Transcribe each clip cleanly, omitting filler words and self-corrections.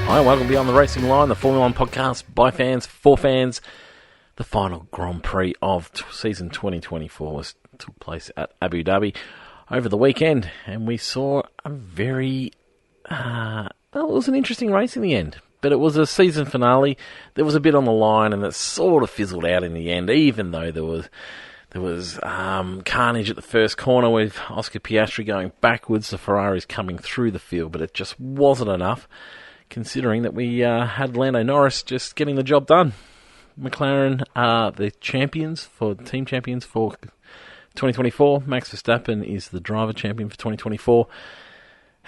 Hi, welcome Beyond the Racing Line, the Formula 1 podcast by fans, for fans. The final Grand Prix of season 2024 took place at Abu Dhabi over the weekend, and we saw a very, it was an interesting race in the end. But it was a season finale. There was a bit on the line, and it sort of fizzled out in the end, even though there was carnage at the first corner with Oscar Piastri going backwards, the Ferraris coming through the field, but it just wasn't enough, considering that we had Lando Norris just getting the job done. McLaren are the team champions for 2024. Max Verstappen is the driver champion for 2024.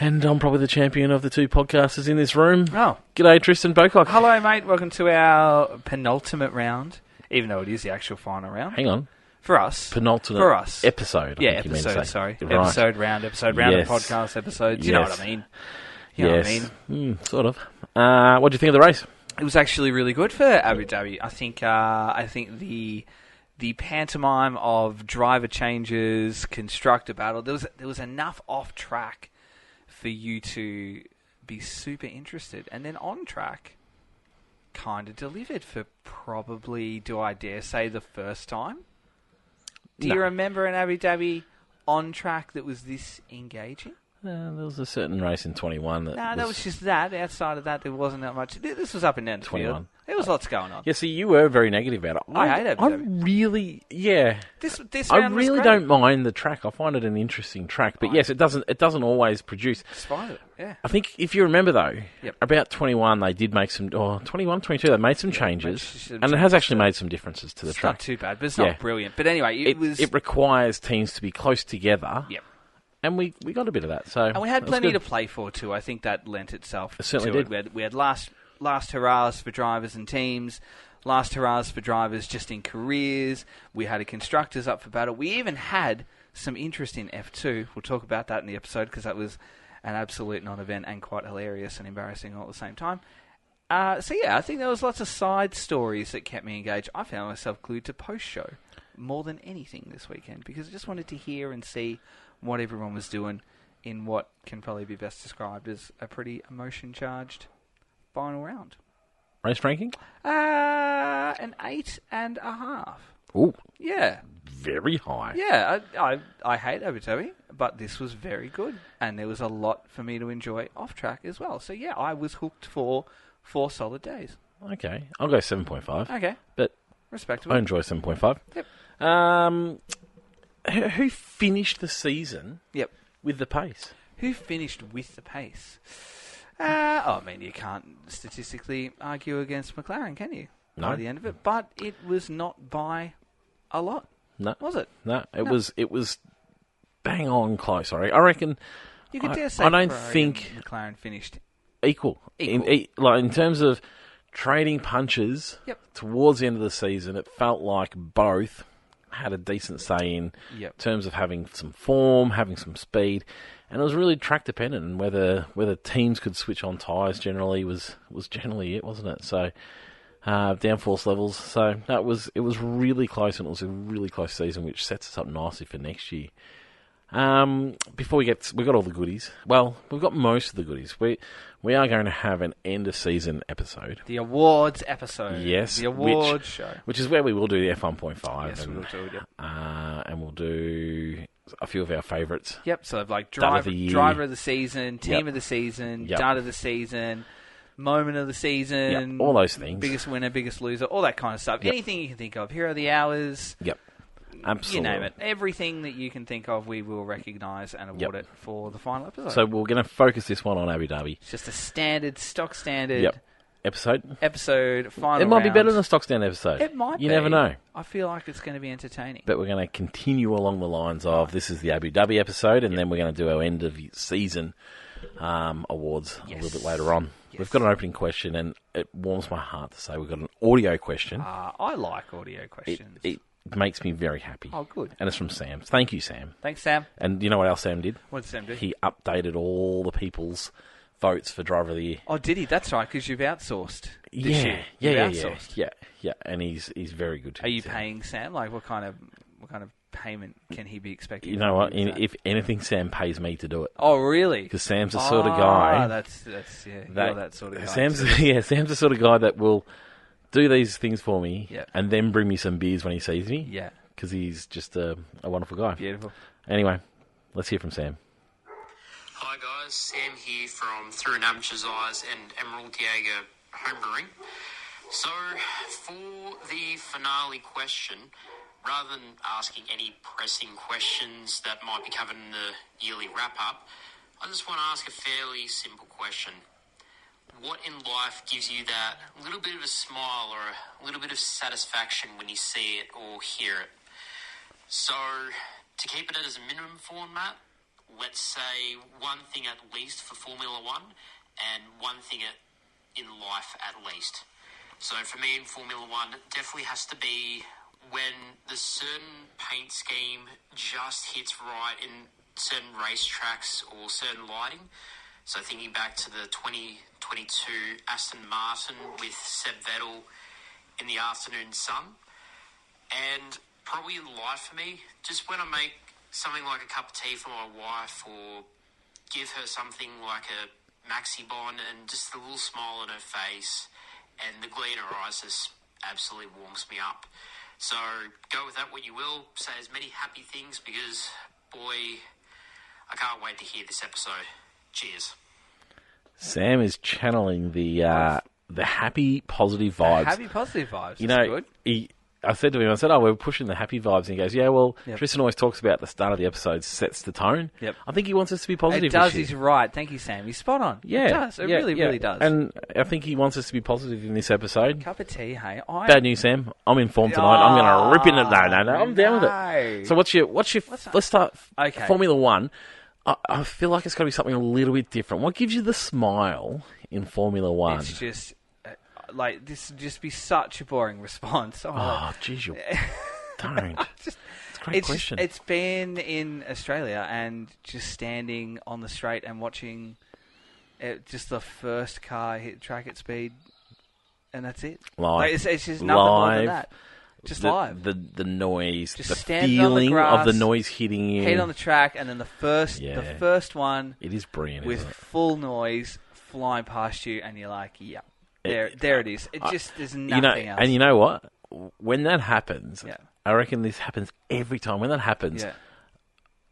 And I'm probably the champion of the two podcasters in this room. Oh. G'day, Tristan Bocock. Hello, mate. Welcome to our penultimate round, even though it is the actual final round. Hang on. For us. Penultimate for us. episode. Yeah, episode, sorry. Right. Episode round Yes. of podcast episodes. You know what I mean. You know what I mean? Sort of. What do you think of the race? It was actually really good for Abu Dhabi. I think the pantomime of driver changes, constructor battle, there was enough off track for you to be super interested. And then on track, kind of delivered for probably, do I dare say, the first time? Do you remember an Abu Dhabi on track that was this engaging? There was a certain race in 21 that was just that. Outside of that, there wasn't that much. This was up and down the 21. field. There was lots going on. Yeah, see, you were very negative about it. I hate Abu Dhabi. I really, yeah. This I round was really great. don't mind the track. I find it an interesting track. But yes, it doesn't always produce. Despite it, yeah. I think if you remember, though, Yep. about 21, they did make some... 21, 22, they made some changes. And it has actually made some differences to the It's track. not too bad, but it's not brilliant. But anyway, It requires teams to be close together. Yep. And we got a bit of that. So And we had plenty to play for, too. I think that lent itself It certainly to did. it. We had last hurrahs for drivers and teams, last hurrahs for drivers just in careers. We had a constructors up for battle. We even had some interest in F2. We'll talk about that in the episode because that was an absolute non-event and quite hilarious and embarrassing all at the same time. I think there was lots of side stories that kept me engaged. I found myself glued to post-show more than anything this weekend because I just wanted to hear and see what everyone was doing in what can probably be best described as a pretty emotion-charged final round. Race ranking? An 8.5. Ooh, Yeah. very high. Yeah, I hate Abu Dhabi, but this was very good. And there was a lot for me to enjoy off-track as well. So, yeah, I was hooked for 4 solid days. Okay, I'll go 7.5. Okay. But Respectable. I enjoy 7.5. Yep. Who finished the season Yep. with the pace? Who finished with the pace? You can't statistically argue against McLaren, can you? No. By the end of it. But it was not by a lot. No. Was it? No, it was bang on close. I reckon You could dare say I don't Ferrari think and McLaren finished. equal. In terms of trading punches Yep. towards the end of the season, it felt like both had a decent say in terms of having some form, having some speed, and it was really track dependent. And whether teams could switch on tyres generally was generally it, wasn't it? So downforce levels. So it was really close, and it was a really close season, which sets us up nicely for next year. Before we've got all the goodies. Well, we've got most of the goodies. We are going to have an end of season episode. The awards episode. Yes. The awards show. Which is where we will do the F1.5. Yes, we will do it. And we'll do a few of our favourites. Yep, so like Dud of the year. driver of the season, team of the season, Yep. dud of the season, moment of the season. Yep, all those things. Biggest winner, biggest loser, all that kind of stuff. Yep. Anything you can think of. Hero of the hours. Yep. Absolutely. You name it. Everything that you can think of, we will recognise and award it for the final episode. So we're going to focus this one on Abu Dhabi. It's just a stock standard episode. final It might be round. better than a stock standard episode. It might be. You never know. I feel like it's going to be entertaining. But we're going to continue along the lines of this is the Abu Dhabi episode, and then we're going to do our end of season awards a little bit later on. Yes. We've got an opening question, and it warms my heart to say we've got an audio question. I like audio questions. It makes me very happy. Oh, good. And it's from Sam. Thank you, Sam. Thanks, Sam. And you know what else Sam did? What did Sam do? He updated all the people's votes for Driver of the Year. Oh, did he? That's right, because you've outsourced this year. Yeah, You've outsourced. yeah. And he's very good. Are you paying Sam? Like, what kind of payment can he be expecting? You know what? Is that? If anything, Sam pays me to do it. Oh, really? Because Sam's the sort of guy. That's you're that sort of guy. Sam's the sort of guy that will do these things for me, Yeah. and then bring me some beers when he sees me. Yeah. Because he's just a wonderful guy. Beautiful. Anyway, let's hear from Sam. Hi guys, Sam here from Through an Amateur's Eyes and Emerald Diego Homebrewing. So, for the finale question, rather than asking any pressing questions that might be covered in the yearly wrap-up, I just want to ask a fairly simple question. What in life gives you that little bit of a smile or a little bit of satisfaction when you see it or hear it? So, to keep it as a minimum format, let's say one thing at least for Formula One and one thing in life at least. So for me in Formula One, it definitely has to be when the certain paint scheme just hits right in certain racetracks or certain lighting. So thinking back to the 2022 Aston Martin with Seb Vettel in the afternoon sun. And probably in life for me, just when I make something like a cup of tea for my wife or give her something like a maxi bond and just the little smile on her face and the glee in her eyes just absolutely warms me up. So go with that what you will. Say as many happy things because, boy, I can't wait to hear this episode. Cheers. Sam is channeling the happy, positive vibes. Happy, positive vibes. You That's know, good. I said to him, we're pushing the happy vibes. And he goes, yeah, well, Tristan always talks about the start of the episode sets the tone. Yep. I think he wants us to be positive. It does. this year. He's right. Thank you, Sam. He's spot on. Yeah. It does. It really does. And I think he wants us to be positive in this episode. Cup of tea, hey? Bad news, Sam. I'm in form tonight. I'm going to rip into that. No, I'm down with it. So what's your let's start Formula One. I feel like it's got to be something a little bit different. What gives you the smile in Formula One? It's just... this would just be such a boring response. Oh, jeez, you don't. It's a great question. It's been in Australia and just standing on the straight and watching just the first car hit track at speed, and that's it. Live. It's just nothing more than that. Just live. The noise, just the on feeling the grass, of the noise hitting you. Heat on the track, and then the first one. It is brilliant, with isn't it? full noise flying past you, and you're like, yeah. There it is. It just there's nothing else. And you know what? When that happens, I reckon this happens every time. When that happens,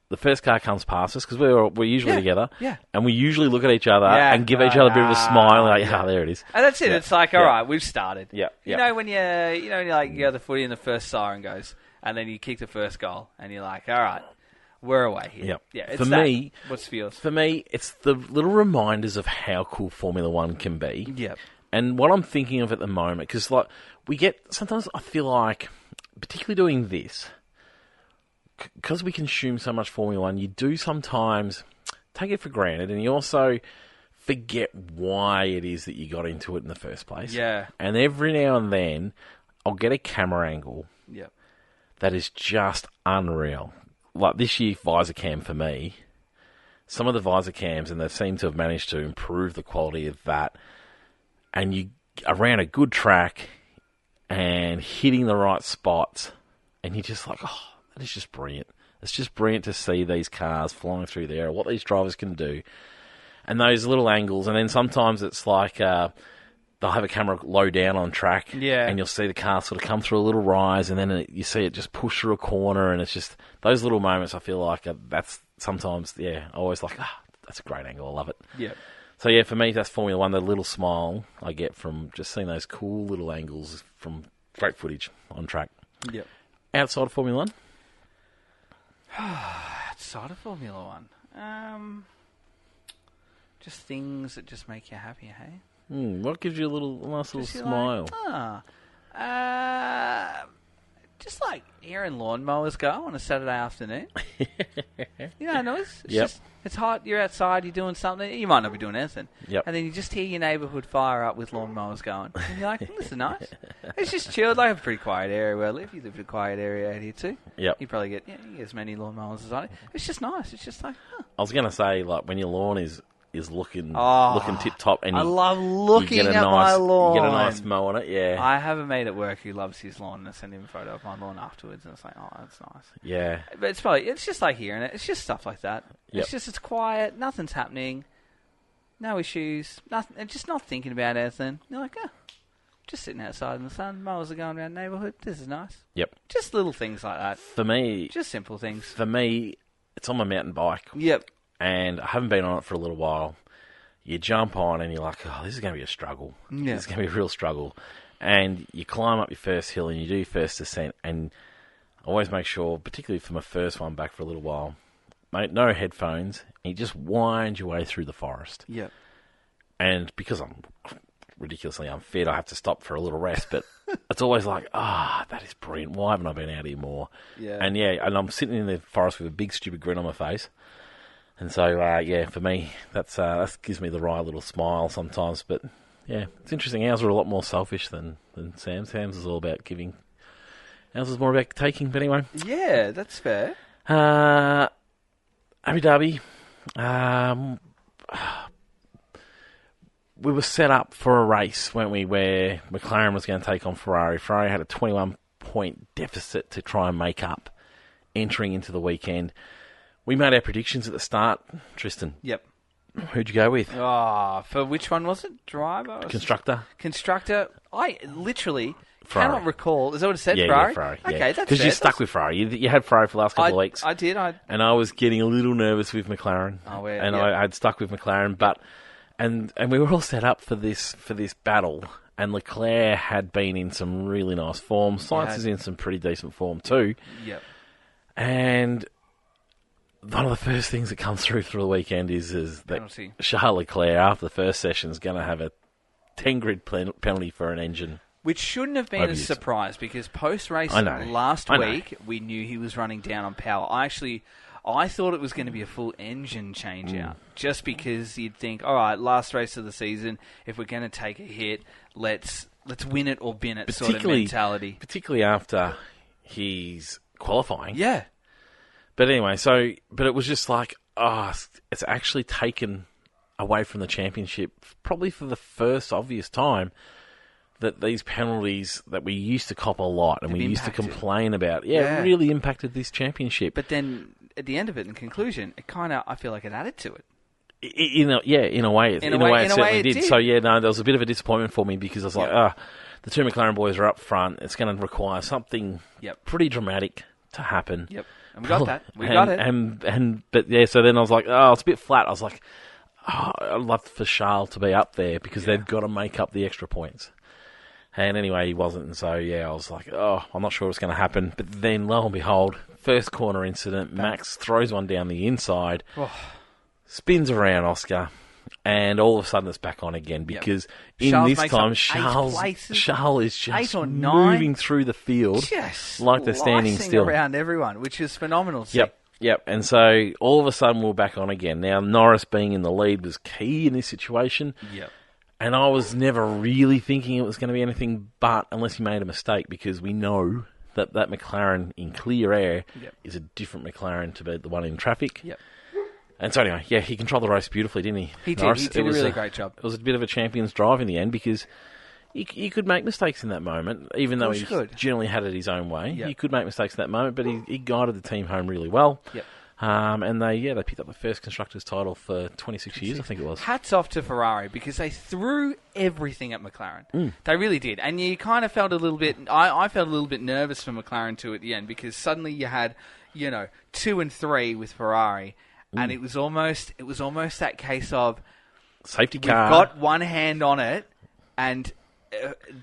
the first car comes past us because we're usually together, and we usually look at each other and give each other a bit of a smile, like, there it is. And that's it. It's like, all right, we've started. Yeah. You know when you're like you have the footy and the first siren goes, and then you kick the first goal, and you're like, all right, we're away here. Yep. Yeah. For me, what's for yours? For me, it's the little reminders of how cool Formula One can be. Yep. And what I'm thinking of at the moment, because sometimes I feel like, particularly doing this, because we consume so much Formula One, you do sometimes take it for granted, and you also forget why it is that you got into it in the first place. Yeah. And every now and then, I'll get a camera angle that is just unreal. Like this year, visor cam for me, some of the visor cams, and they seem to have managed to improve the quality of that. And you around a good track and hitting the right spots, and you're just like, oh, that is just brilliant. It's just brilliant to see these cars flying through there, what these drivers can do, and those little angles. And then sometimes it's like they'll have a camera low down on track, and you'll see the car sort of come through a little rise, and then you see it just push through a corner, and it's just those little moments. I feel like that's sometimes, I always like, that's a great angle. I love it. Yeah. So, for me, that's Formula One, the little smile I get from just seeing those cool little angles from great footage on track. Yep. Outside of Formula One? Outside of Formula One? Just things that just make you happy, hey? What gives you a nice little smile? Just like hearing lawnmowers go on a Saturday afternoon. Noise. It's hot, you're outside, you're doing something. You might not be doing anything. Yep. And then you just hear your neighbourhood fire up with lawnmowers going. And you're like, this is nice. It's just chilled. Like a pretty quiet area where I live. You live in a quiet area out here too. Yep. You probably get as many lawnmowers as I do. It's just nice. It's just like, I was going to say, like, when your lawn is is looking Oh, tip top, and I love looking you get at my lawn. You get a nice mow on it, yeah. I have a mate at work who loves his lawn, and I send him a photo of my lawn afterwards, and it's like, oh, that's nice. Yeah. But it's just like hearing it. It's just stuff like that. Yep. It's quiet, nothing's happening, no issues, nothing. And just not thinking about anything. You're like, just sitting outside in the sun, mowers are going around the neighbourhood. This is nice. Yep. Just little things like that. For me, Just simple things. For me, it's on my mountain bike. Yep. And I haven't been on it for a little while. You jump on and you're like, oh, this is going to be a struggle. Yeah. This is going to be a real struggle. And you climb up your first hill and you do your first descent. And I always make sure, particularly for my first one back for a little while, mate, no headphones. And you just wind your way through the forest. Yep. And because I'm ridiculously unfit, I have to stop for a little rest. But it's always like, that is brilliant. Why haven't I been out here more? Yeah. And I'm sitting in the forest with a big stupid grin on my face. And so, for me, that gives me the right little smile sometimes. But, yeah, it's interesting. Ours are a lot more selfish than Sam's. Sam's is all about giving. Ours is more about taking. But anyway. Yeah, that's fair. Abu Dhabi. We were set up for a race, weren't we, where McLaren was going to take on Ferrari. Ferrari had a 21-point deficit to try and make up entering into the weekend. We made our predictions at the start. Tristan. Yep. Who'd you go with? For which one was it? Driver? Constructor. I literally Ferrari. cannot recall. Is that what it said, Yeah, Ferrari? yeah, Ferrari. Okay, yeah. that's fair. Because you stuck with Ferrari. You had Ferrari for the last couple of weeks. I did. And I was getting a little nervous with McLaren. I'd stuck with McLaren. But and we were all set up for this battle. And Leclerc had been in some really nice form. Sainz is in some pretty decent form too. Yep. And one of the first things that comes through for the weekend is that Penalty. Charles Leclerc, after the first session, is going to have a 10-grid penalty for an engine. Which shouldn't have been a surprise, because post-race last week, we knew he was running down on power. I thought it was going to be a full engine change-out, just because you'd think, all right, last race of the season, if we're going to take a hit, let's win it or bin it sort of mentality. Particularly after his qualifying. Yeah. But anyway, but it was just like, it's actually taken away from the championship, probably for the first obvious time, that these penalties that we used to cop a lot and we used to complain about, really impacted this championship. But then, at the end of it, in conclusion, it kind of, I feel like it added to it. In a way, it certainly did. So, there was a bit of a disappointment for me, because I was like, the two McLaren boys are up front. It's going to require something pretty dramatic to happen. Yep. And we got that. We got it. So then I was like, it's a bit flat. I was like, I'd love for Charles to be up there, because they've got to make up the extra points. And anyway, he wasn't. And so, I was like, I'm not sure what's going to happen. But then, lo and behold, first corner incident, Max throws one down the inside, spins around Oscar, and all of a sudden it's back on again, because Charles is just moving through the field like they're standing still around everyone, which is phenomenal to see. Yep. And so all of a sudden we're back on again. Now, Norris being in the lead was key in this situation. Yep. And I was never really thinking it was going to be anything but, unless he made a mistake, because we know that McLaren in clear air is a different McLaren to the one in traffic. Yep. And so anyway, he controlled the race beautifully, didn't he? He did. He did a really great job. It was a bit of a champion's drive in the end, because he could make mistakes in that moment, even though he generally had it his own way. He could make mistakes in that moment, but he guided the team home really well. Yep. And they picked up the first constructors title for 26 years, I think it was. Hats off to Ferrari, because they threw everything at McLaren. They really did. And you kind of felt a little bit, I felt a little bit nervous for McLaren too at the end, because suddenly you had, 2 and 3 with Ferrari, and it was almost that case of safety car. We've got one hand on it, and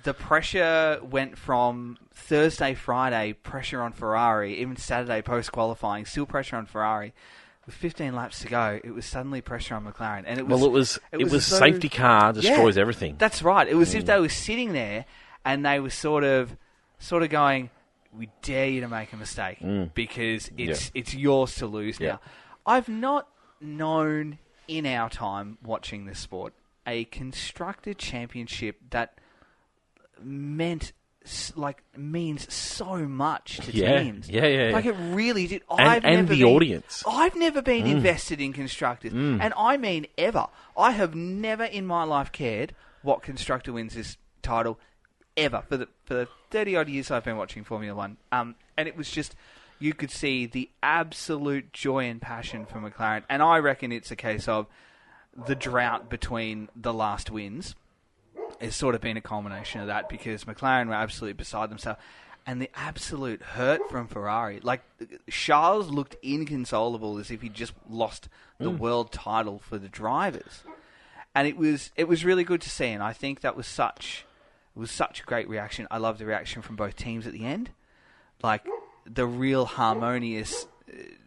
the pressure went from Thursday, Friday, pressure on Ferrari, even Saturday post-qualifying, still pressure on Ferrari. With 15 laps to go, it was suddenly pressure on McLaren. And it was safety car destroys everything. That's right. It was as if they were sitting there and they were sort of going, we dare you to make a mistake, because it's yours to lose now. I've not known in our time watching this sport a constructor championship that meant means so much to Yeah. teams. Yeah. Like, it really did. And the audience. I've never been invested in constructors. And I mean ever. I have never in my life cared what constructor wins this title ever for the 30-odd years I've been watching Formula One. And it was just, you could see the absolute joy and passion for McLaren. And I reckon it's a case of the drought between the last wins. It's sort of been a culmination of that, because McLaren were absolutely beside themselves. And the absolute hurt from Ferrari. Like, Charles looked inconsolable, as if he'd just lost the world title for the drivers. And it was really good to see, and I think that was such a great reaction. I love the reaction from both teams at the end. Like, the real harmonious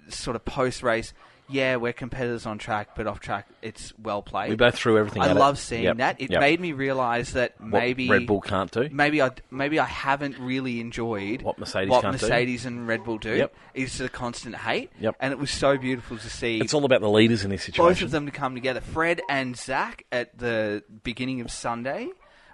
sort of post-race, yeah, we're competitors on track, but off track, it's well played. We both threw everything at it. I love seeing that. It made me realise that maybe... What Red Bull can't do. Maybe I haven't really enjoyed what Mercedes and Red Bull do. Yep. Is the constant hate. Yep. And it was so beautiful to see... It's all about the leaders in this situation. Both of them to come together. Fred and Zach at the beginning of Sunday,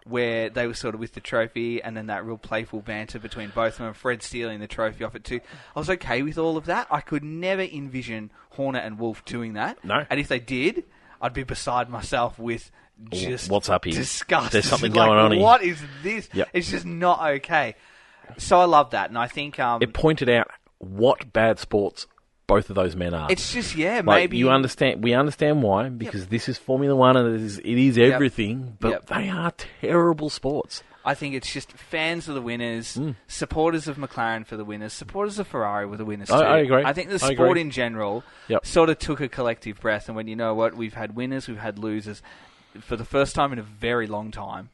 where they were sort of with the trophy, and then that real playful banter between both of them, Fred stealing the trophy off it too. I was okay with all of that. I could never envision Horner and Wolff doing that. No. And if they did, I'd be beside myself with just what's up here? disgust. There's something going on here. What is this? Yep. It's just not okay. So I love that, and I think... it pointed out what bad sports both of those men are. It's just, maybe... We understand why, because this is Formula One and it is everything, but they are terrible sports. I think it's just fans of the winners, supporters of McLaren for the winners, supporters of Ferrari were the winners too. I agree. I think the sport in general sort of took a collective breath and went, you know what, we've had winners, we've had losers. For the first time in a very long time,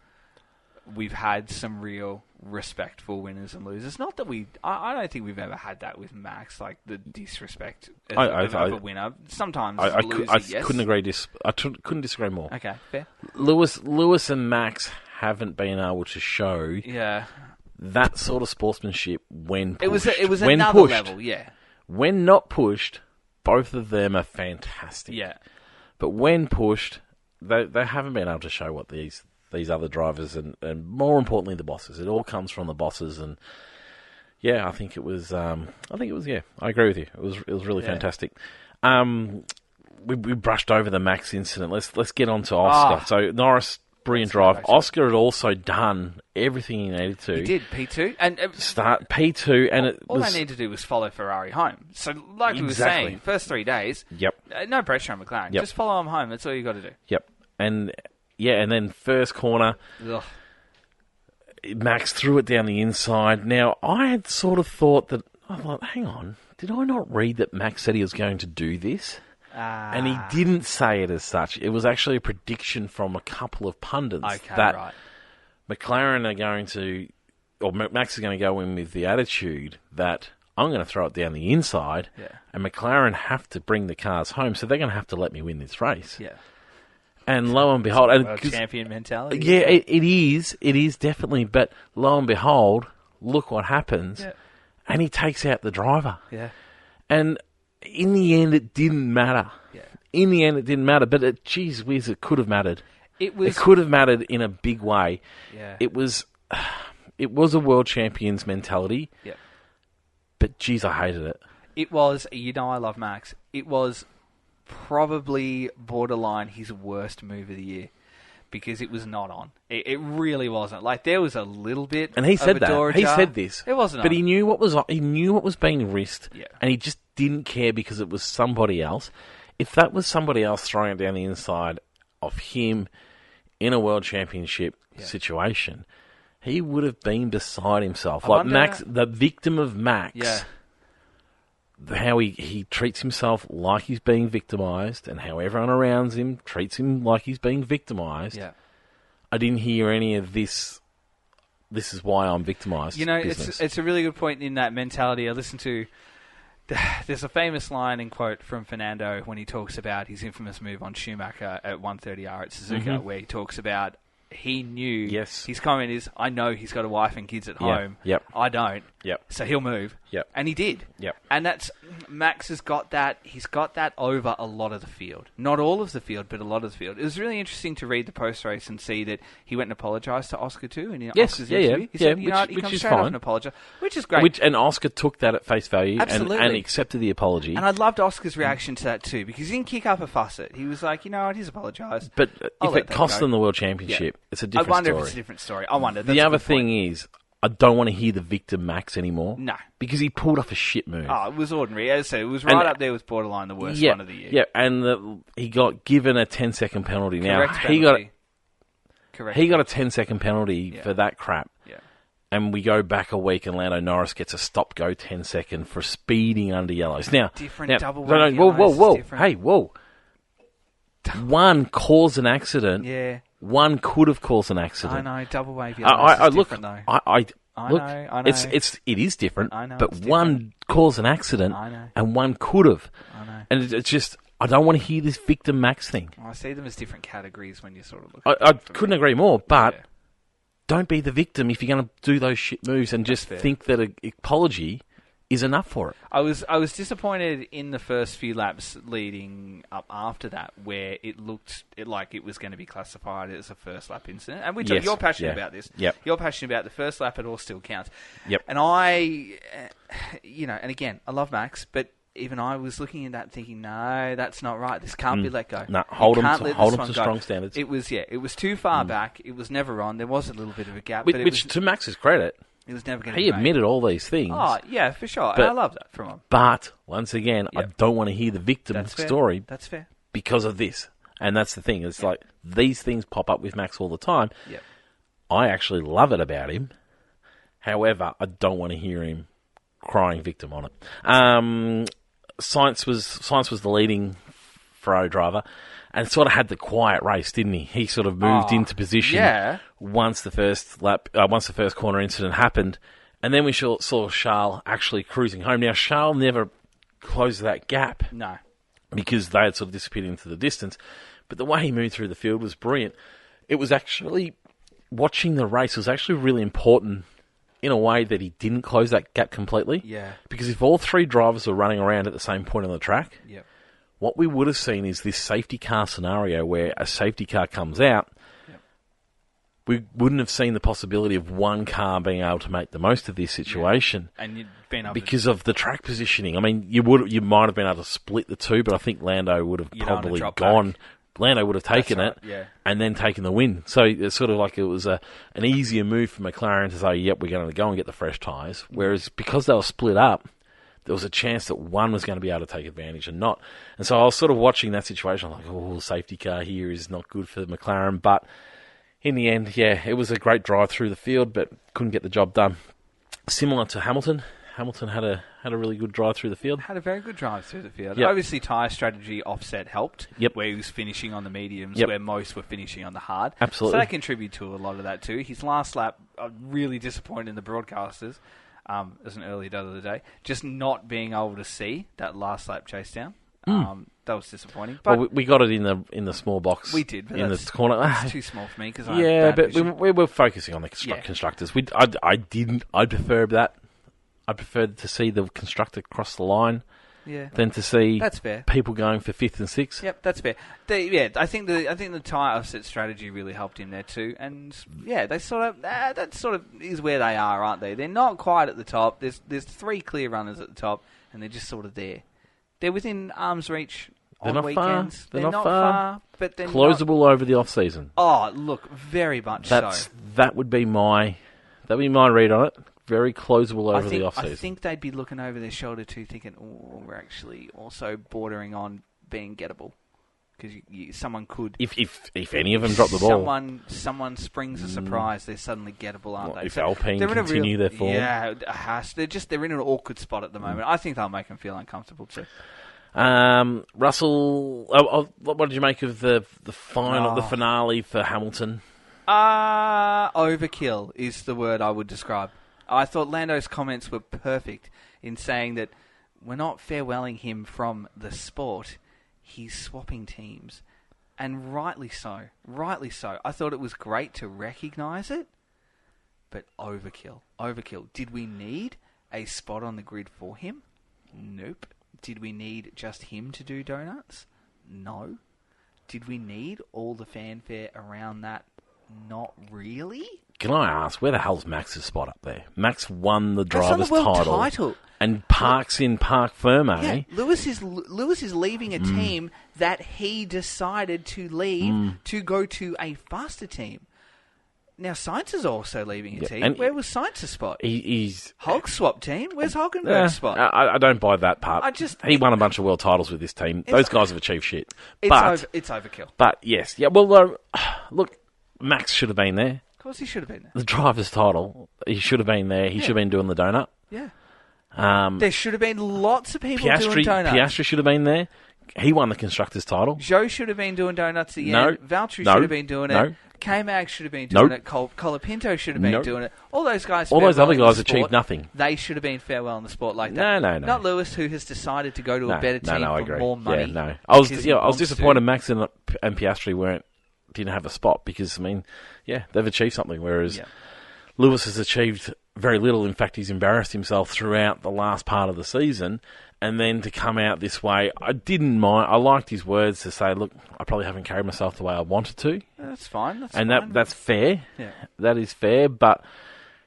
we've had some real respectful winners and losers. Not that I don't think we've ever had that with Max, like the disrespect of a winner. Sometimes I yes. couldn't agree. I couldn't disagree more. Okay, fair. Lewis and Max haven't been able to show that sort of sportsmanship when pushed. It was another level, yeah. When not pushed, both of them are fantastic. Yeah. But when pushed, they haven't been able to show what these other drivers and more importantly the bosses. It all comes from the bosses, and I think it was. I agree with you. It was really fantastic. We brushed over the Max incident. Let's get on to Oscar. So Norris, brilliant drive. Oscar had also done everything he needed to. He did P2 and start P2, and all they need to do was follow Ferrari home. So, like we were saying, first 3 days. Yep. No pressure on McLaren. Yep. Just follow them home. That's all you got to do. Yep. And then first corner, Max threw it down the inside. Now, I had sort of thought that, hang on, did I not read that Max said he was going to do this? And he didn't say it as such. It was actually a prediction from a couple of pundits that McLaren are going to, or Max is going to go in with the attitude that I'm going to throw it down the inside, and McLaren have to bring the cars home, so they're going to have to let me win this race. Yeah. And lo and behold... World champion mentality. Yeah, it is. It is, definitely. But lo and behold, look what happens. Yeah. And he takes out the driver. Yeah. And in the end, it didn't matter. Yeah. In the end, it didn't matter. But, geez whiz, it could have mattered. It could have mattered in a big way. Yeah. It was a world champion's mentality. Yeah. But, geez, I hated it. It was, I love Max. It was probably borderline his worst move of the year, because it was not on. It really wasn't. Like, there was a little bit. And he said of a door that. jar. He said this. It wasn't. But on. he knew what was being risked, yeah. And he just didn't care because it was somebody else. If that was somebody else throwing it down the inside of him in a world championship situation, he would have been beside himself. Like Max, the victim of Max. Yeah. How he treats himself like he's being victimised, and how everyone around him treats him like he's being victimised. Yeah. I didn't hear any of this. This is why I'm victimised. You know, business. it's a really good point in that mentality. I listened to. There's a famous line and quote from Fernando when he talks about his infamous move on Schumacher at 130R at Suzuka, where he talks about he knew. Yes. His comment is, "I know he's got a wife and kids at home. Yep. I don't. Yep. So he'll move. Yep. And he did. Yep. And Max has got that. He's got that over a lot of the field. Not all of the field, but a lot of the field. It was really interesting to read the post-race and see that he went and apologised to Oscar too. And Oscar's interview, he said, you know what, he comes straight off and apologised, which is great. And Oscar took that at face value and accepted the apology. And I loved Oscar's reaction to that too, because he didn't kick up a fuss it. He was like, you know what, he's apologised. But if it cost them the World Championship, it's a different story. I wonder if it's a different story. I wonder. The other thing is, I don't want to hear the victim Max anymore. No. Because he pulled off a shit move. Oh, it was ordinary. As I said, it was right up there with borderline the worst one of the year. Yeah, and he got given a 10-second penalty. Correct now, penalty. He got a 10-second penalty for that crap. Yeah. And we go back a week and Lando Norris gets a stop-go 10-second for speeding under yellows. Now, double whoa. Hey, whoa. One caused an accident. Yeah. One could have caused an accident. I know, double wave yellows is different though. I know. It is different. I know, but one caused an accident, and one could have. I know. And it's just, I don't want to hear this victim Max thing. I see them as different categories when you sort of look. I couldn't agree more. But don't be the victim if you're going to do those shit moves and just think that an apology is enough for it. I was disappointed in the first few laps leading up after that, where it looked like it was going to be classified as a first lap incident. And you're passionate about this. Yep. You're passionate about the first lap. It all still counts. Yep. And and again, I love Max, but even I was looking at that thinking, no, that's not right. This can't be let go. No, hold them to strong standards. It was too far back. It was never on. There was a little bit of a gap. Which to Max's credit, it was never going to be he admitted all these things. Oh, yeah, for sure. And I love that from him. But, once again, I don't want to hear the victim story. That's fair. Because of this. And that's the thing. It's like, these things pop up with Max all the time. Yep. I actually love it about him. However, I don't want to hear him crying victim on it. Sainz was the leading Ferrari driver. And sort of had the quiet race, didn't he? He sort of moved into position once the first corner incident happened, and then we saw Charles actually cruising home. Now Charles never closed that gap, because they had sort of disappeared into the distance. But the way he moved through the field was brilliant. It was actually watching the race was actually really important in a way that he didn't close that gap completely. Yeah, because if all three drivers were running around at the same point on the track, what we would have seen is this safety car scenario where a safety car comes out. We wouldn't have seen the possibility of one car being able to make the most of this situation, and you'd been able because of the track positioning. I mean, you might have been able to split the two, but I think Lando would have probably gone. Lando would have taken it and then taken the win. So it's sort of like it was an easier move for McLaren to say, "Yep, we're going to go and get the fresh tyres." Whereas because they were split up, there was a chance that one was going to be able to take advantage and not. And so I was sort of watching that situation. I'm like, oh, the safety car here is not good for McLaren. But in the end, it was a great drive through the field, but couldn't get the job done. Similar to Hamilton. Hamilton had a really good drive through the field. Had a very good drive through the field. Yep. Obviously, tyre strategy offset helped, where he was finishing on the mediums, where most were finishing on the hard. Absolutely. So that contributed to a lot of that too. His last lap, really disappointed in the broadcasters. As an early date of the day, just not being able to see that last lap chase down. That was disappointing. But we got it in the small box. We did, but in the corner. It's too small for me because we were focusing on the constructors. I prefer that. I preferred to see the constructor cross the line. Than to see that's fair. People going for 5th and 6th. Yep, that's fair. I think the tyre offset strategy really helped him there too, and they sort of that sort of is where they are, aren't they? They're not quite at the top. There's 3 clear runners at the top, and they're just sort of there. They're within arm's reach on not weekends. Far. They're not far, but they're closable over the off season. Oh, look, very much so. That would be my read on it. Very closable over the off-season. I think they'd be looking over their shoulder too, thinking, "Oh, we're actually also bordering on being gettable." Because someone could, if any of them drop the ball, someone springs a surprise, they're suddenly gettable, aren't they? If Alpine continue their form, they're in an awkward spot at the moment. I think they'll make them feel uncomfortable too. Russell, what did you make of the final, the finale for Hamilton? Overkill is the word I would describe. I thought Lando's comments were perfect in saying that we're not farewelling him from the sport. He's swapping teams. And rightly so. Rightly so. I thought it was great to recognise it, but overkill. Overkill. Did we need a spot on the grid for him? Nope. Did we need just him to do donuts? No. Did we need all the fanfare around that? Not really. Can I ask, where the hell's Max's spot up there? Max won the That's not driver's the world title. And parks in Parc Ferme. Yeah, Lewis is leaving a team that he decided to leave to go to a faster team. Now, Sainz is also leaving a team. And where was Sainz's spot? He's Hulk swap team. Where's Hulkenberg's spot? I don't buy that part. He won a bunch of world titles with this team. Those guys have achieved shit. It's overkill. But yes, yeah. Well, look, Max should have been there. Of course, he should have been there. The driver's title, he should have been there. He should have been doing the donut. Yeah. There should have been lots of people doing donuts. Piastri should have been there. He won the constructors' title. Zhou should have been doing donuts at the end. Valtteri should have been doing it. KMag should have been doing it. Colapinto should have been doing it. All those guys. All those other guys achieved nothing. They should have been farewell in the sport like that. No. Not Lewis, who has decided to go to a better team for more money. Yeah, no. I was disappointed Max and Piastri didn't have a spot because they've achieved something. Whereas Lewis has achieved very little. In fact, he's embarrassed himself throughout the last part of the season. And then to come out this way, I didn't mind. I liked his words to say, look, I probably haven't carried myself the way I wanted to. That's fine. That's fair. Yeah. That is fair. But,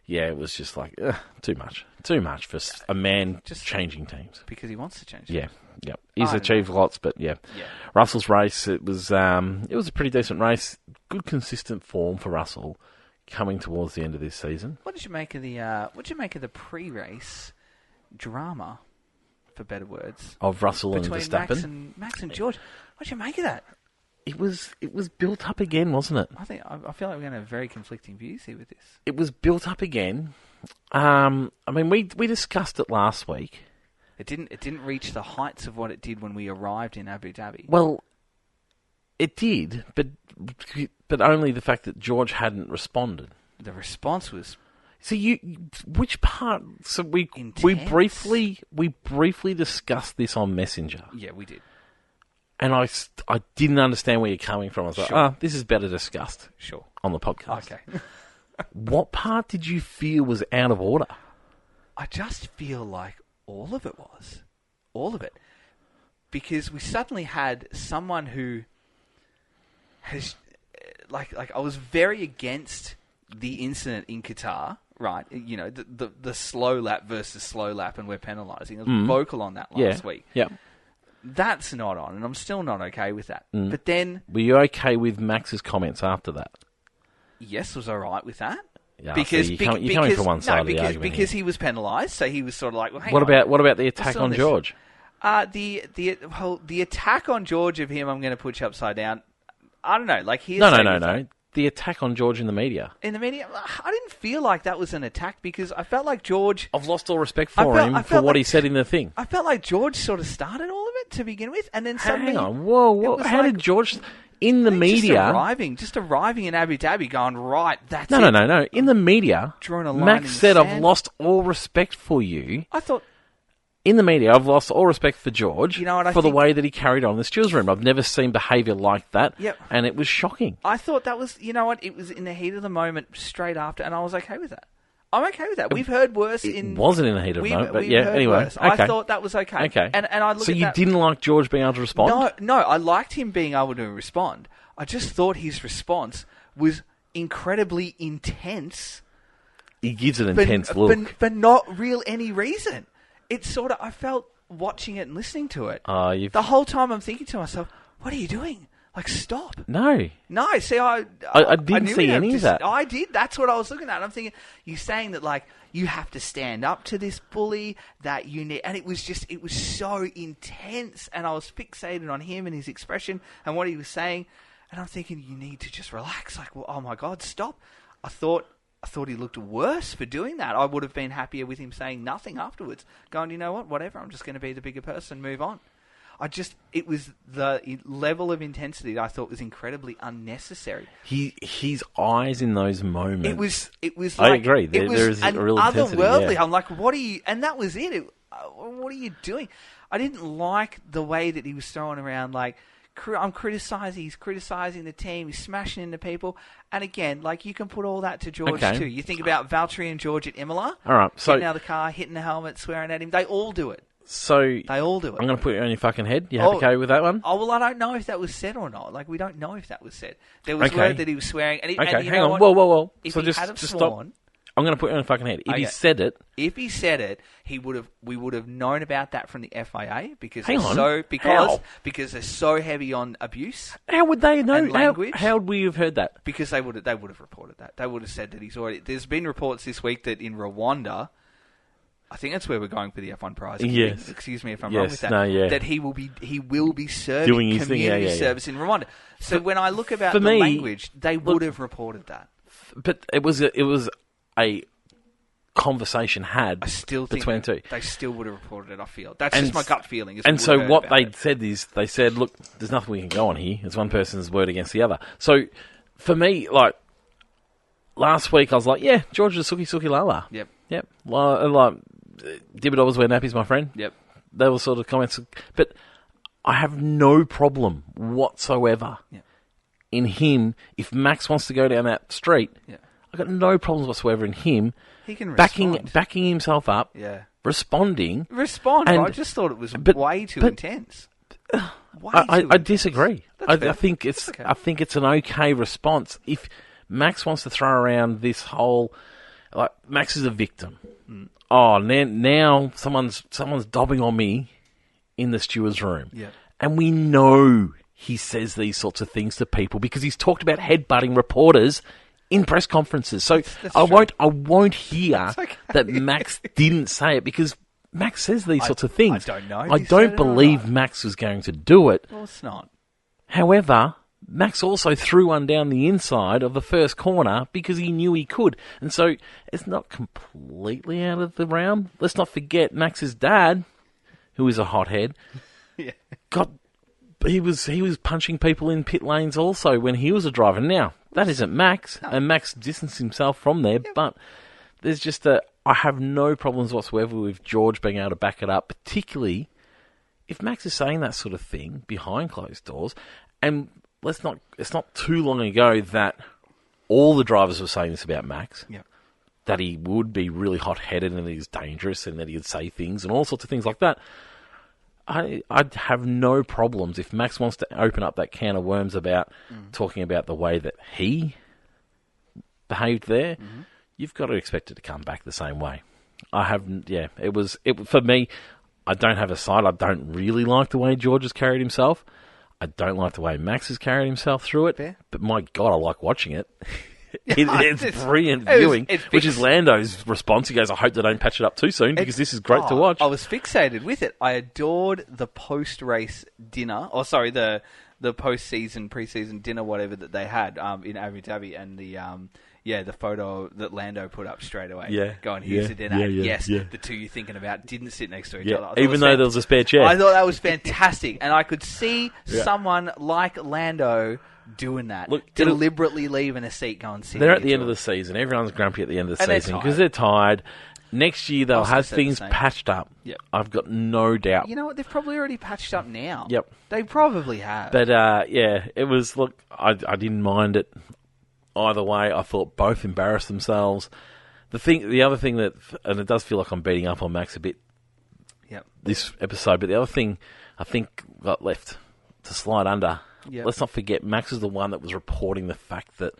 yeah, it was just like, too much. Too much for a man just changing teams. Because he wants to change teams. Yeah. He's achieved lots, but yeah. Russell's race, it was a pretty decent race. Good, consistent form for Russell coming towards the end of this season. What did you make of the pre-race drama? For better words, of Russell and Verstappen, Max and George. What did you make of that? It was built up again, wasn't it? I feel like we're going to have very conflicting views here with this. It was built up again. I mean, we discussed it last week. It didn't reach the heights of what it did when we arrived in Abu Dhabi. Well, it did, but only the fact that George hadn't responded. The response was. So which part? So we briefly discussed this on Messenger. Yeah, we did. And I didn't understand where you're coming from. I was like, this is better discussed. Sure. On the podcast. Okay. What part did you feel was out of order? I just feel like all of it was. All of it. Because we suddenly had someone who has like I was very against the incident in Qatar. Right, you know, the slow lap versus slow lap, and we're penalising. I was vocal on that last week. Yeah, that's not on, and I'm still not okay with that. But then, were you okay with Max's comments after that? Yes, was I right with that? Yeah, because you're coming from one side of the argument. Because he was penalised, so he was sort of like, well, hang on. What about the attack on George? The attack on George of him, I'm going to put you upside down. I don't know, like here's no. The attack on George in the media. In the media? I didn't feel like that was an attack because I felt like George... I've lost all respect for him for what he said in the thing. I felt like George sort of started all of it to begin with, and then suddenly... Hang on, whoa. How did George... In the media... Just arriving in Abu Dhabi going, right, that's it. No. In the media, Max said, I've lost all respect for you. I thought... In the media, I've lost all respect for George the way that he carried on in the stewards room. I've never seen behaviour like that, and it was shocking. I thought that was, it was in the heat of the moment straight after, and I was okay with that. I'm okay with that. We've heard worse It wasn't in the heat of the moment, but yeah, anyway. Okay. I thought that was okay. Okay. And I looked so you didn't like George being able to respond? No, I liked him being able to respond. I just thought his response was incredibly intense. He gives an intense look. For not real any reason. It's sort of, I felt watching it and listening to it. The whole time I'm thinking to myself, what are you doing? Like, stop. No, see, I didn't see any of that. I did. That's what I was looking at. I'm thinking, you're saying that, like, you have to stand up to this bully, that you need, and it was so intense, and I was fixated on him and his expression and what he was saying, and I'm thinking, you need to just relax. Like, well, oh my God, stop. I thought he looked worse for doing that. I would have been happier with him saying nothing afterwards. Going, you know what, whatever, I'm just going to be the bigger person, move on. It was the level of intensity that I thought was incredibly unnecessary. His eyes in those moments. It was. I agree. There is a real intensity. Otherworldly. Yeah. I'm like, what are you? And that was it. What are you doing? I didn't like the way that he was throwing around, like, I'm criticising. He's criticising the team. He's smashing into people. And again, like, you can put all that to George too. You think about Valtteri and George at Imola. All right, so getting out of the car, hitting the helmet, swearing at him. They all do it. So they all do it. I'm going to put it on your fucking head. You okay with that one? Oh, well, I don't know if that was said or not. Like, we don't know if that was said. There was word that he was swearing. And hang on. Whoa. If so he just had just sworn, stop. I'm going to put it on your fucking head. If he said it, we would have known about that from the FIA because because they're so heavy on abuse. How would they know? Language? How would we have heard that? Because they would have reported that. They would have said that he's already. There's been reports this week that in Rwanda, I think that's where we're going for the F1 prize. Yes. Excuse me if I'm wrong with that. That he will be serving doing his community service in Rwanda. So when I look about the language, they would have reported that. But it was a conversation had between two. They still would have reported it, I feel. That's just my gut feeling. And so what they said is, they said, look, there's nothing we can go on here. It's one person's word against the other. So for me, like, last week I was like, yeah, George is suki lala. Yep. Like, Dibbit always wear nappies, my friend. Yep. They were sort of comments. But I have no problem whatsoever in him. If Max wants to go down that street, I've got no problems whatsoever in him. He can backing himself up, responding. I just thought it was way too intense. I disagree. I think it's an okay response. If Max wants to throw around this whole, like, Max is a victim. Oh, now someone's dobbing on me in the steward's room. Yeah. And we know he says these sorts of things to people because he's talked about headbutting reporters in press conferences. So that's I true. won't hear that Max didn't say it because Max says these sorts of things. I don't know. I don't believe Max was going to do it. Well, it's not. However, Max also threw one down the inside of the first corner because he knew he could. And so it's not completely out of the realm. Let's not forget Max's dad, who is a hothead, he was punching people in pit lanes also when he was a driver. Now, that isn't Max, and Max distanced himself from there, but there's just I have no problems whatsoever with George being able to back it up, particularly if Max is saying that sort of thing behind closed doors. And it's not too long ago that all the drivers were saying this about Max, that he would be really hot-headed and he's dangerous and that he'd say things and all sorts of things like that. I'd have no problems if Max wants to open up that can of worms about talking about the way that he behaved there. You've got to expect it to come back the same way. For me, I don't have a side. I don't really like the way George has carried himself. I don't like the way Max has carried himself through it. Fair. But my God, I like watching it. It's brilliant viewing, which is Lando's response. He goes, I hope they don't patch it up too soon because this is great to watch. I was fixated with it. I adored the post-race dinner, the post-season, pre-season dinner, whatever that they had in Abu Dhabi, and the photo that Lando put up straight away. Yeah. Going, here's the dinner. The two you're thinking about didn't sit next to each other. Even though there was a spare chair. I thought that was fantastic. And I could see someone like Lando doing that. Look, deliberately leaving a seat going sit. They're at the end of the season. Everyone's grumpy at the end of the season because they're tired. Next year they'll have things patched up. Yep. I've got no doubt. You know what? They've probably already patched up now. Yep. They probably have. But, it was, look, I didn't mind it. Either way, I thought both embarrassed themselves. The other thing that, and it does feel like I'm beating up on Max a bit this episode, but the other thing I think got left to slide under, let's not forget Max is the one that was reporting the fact that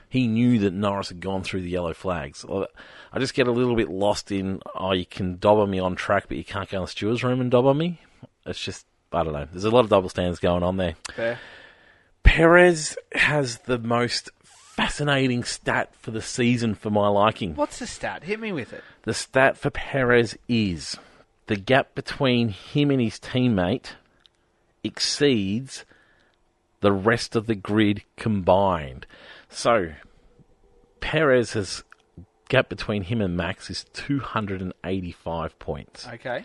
he knew that Norris had gone through the yellow flags. I just get a little bit lost in, you can dob on me on track, but you can't go in the steward's room and dob on me. It's just, I don't know. There's a lot of double standards going on there. Fair. Perez has the most fascinating stat for the season for my liking. What's the stat? Hit me with it. The stat for Perez is the gap between him and his teammate exceeds the rest of the grid combined. So, Perez's gap between him and Max is 285 points. Okay.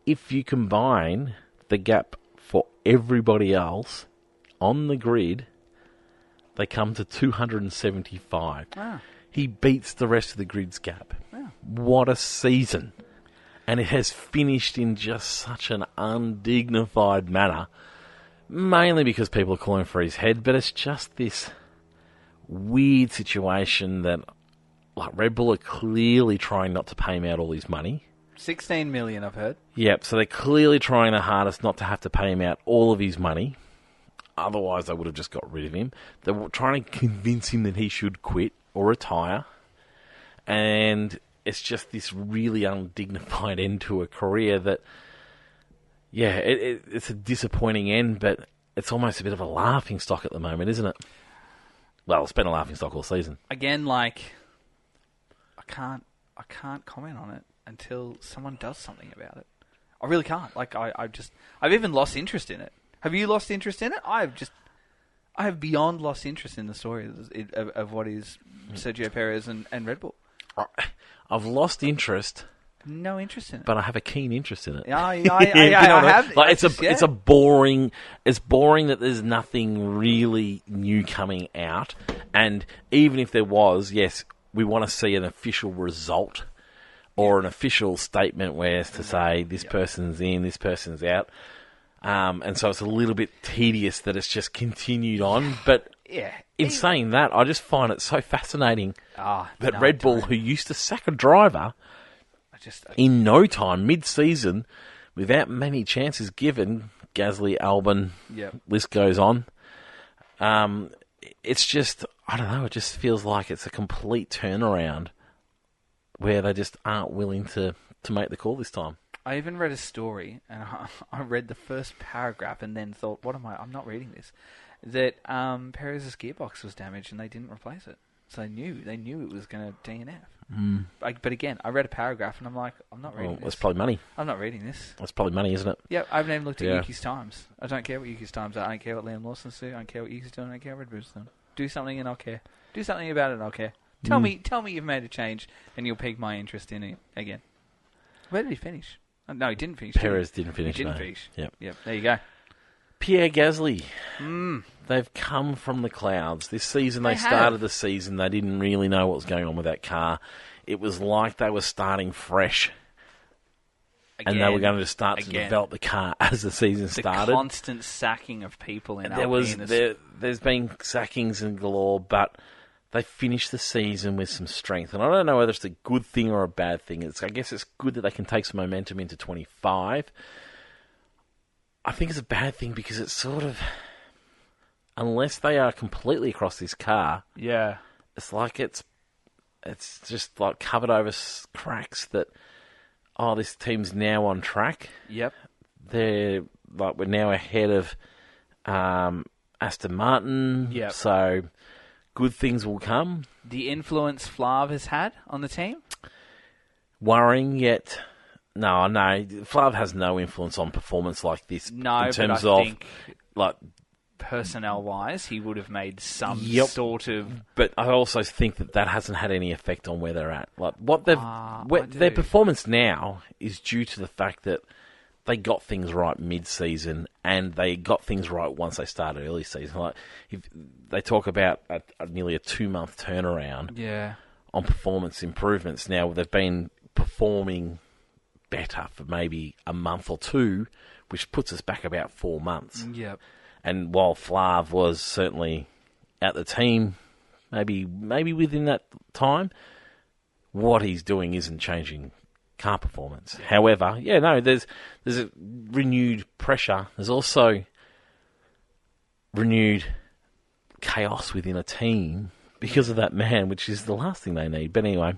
If you combine the gap for everybody else on the grid, they come to 275. Wow. He beats the rest of the grid's gap. Wow. What a season. And it has finished in just such an undignified manner. mainly because people are calling for his head, but it's just this weird situation that like Red Bull are clearly trying not to pay him out all his money. 16 million, I've heard. Yep, so they're clearly trying their hardest not to have to pay him out all of his money. Otherwise, they would have just got rid of him. They're trying to convince him that he should quit or retire. And it's just this really undignified end to a career that, yeah, it's a disappointing end, but it's almost a bit of a laughing stock at the moment, isn't it? Well, it's been a laughing stock all season. Again, like, I can't comment on it until someone does something about it. I really can't. Like, I've even lost interest in it. Have you lost interest in it? I have beyond lost interest in the story of what is Sergio Perez and Red Bull. I've lost interest. No interest in it. But I have a keen interest in it. I have. Like, it's boring that there's nothing really new coming out. And even if there was, yes, we want to see an official result or an official statement where it's to say this person's in, this person's out. And so it's a little bit tedious that it's just continued on. But in saying that, I just find it so fascinating that Red Bull, who used to sack a driver in no time, mid-season, without many chances given, Gasly, Albon, list goes on. It's just, I don't know, it just feels like it's a complete turnaround where they just aren't willing to make the call this time. I even read a story, and I read the first paragraph and then thought, I'm not reading this, that Perez's gearbox was damaged and they didn't replace it. So they knew it was going to DNF. But again, I read a paragraph and I'm like, I'm not reading this. That's probably money. I'm not reading this. That's probably money, isn't it? Yeah, I haven't even looked at Yuki's times. I don't care what Yuki's times are. I don't care what Liam Lawson's doing. I don't care what Yuki's doing. I don't care what Red Bull's doing. Do something and I'll care. Do something about it and I'll care. Tell me you've made a change and you'll pique my interest in it again. Where did he finish? No, he didn't finish. Perez didn't finish. He didn't finish. Yep. There you go. Pierre Gasly. They've come from the clouds. This season they started the season. They didn't really know what was going on with that car. It was like they were starting fresh. Again, and they were going to start to develop the car as the season started. The constant sacking of people in Alpine. There's been sackings and galore, but they finished the season with some strength. And I don't know whether it's a good thing or a bad thing. I guess it's good that they can take some momentum into 25. I think it's a bad thing because it's sort of, unless they are completely across this car, it's like it's just like covered over cracks that, this team's now on track. Yep. We're now ahead of Aston Martin. Yep. So good things will come. The influence Flav has had on the team? Worrying yet. No. Flav has no influence on performance like this. No, in terms but I of think like personnel-wise, he would have made some sort of. But I also think that hasn't had any effect on where they're at. Like what their performance now is due to the fact that they got things right mid-season and they got things right once they started early season. Like if they talk about nearly a 2-month turnaround on performance improvements. Now they've been performing better for maybe a month or two, which puts us back about 4 months. Yep. And while Flav was certainly at the team, maybe within that time, what he's doing isn't changing car performance. Yeah. However, there's a renewed pressure. There's also renewed chaos within a team because of that man, which is the last thing they need. But anyway,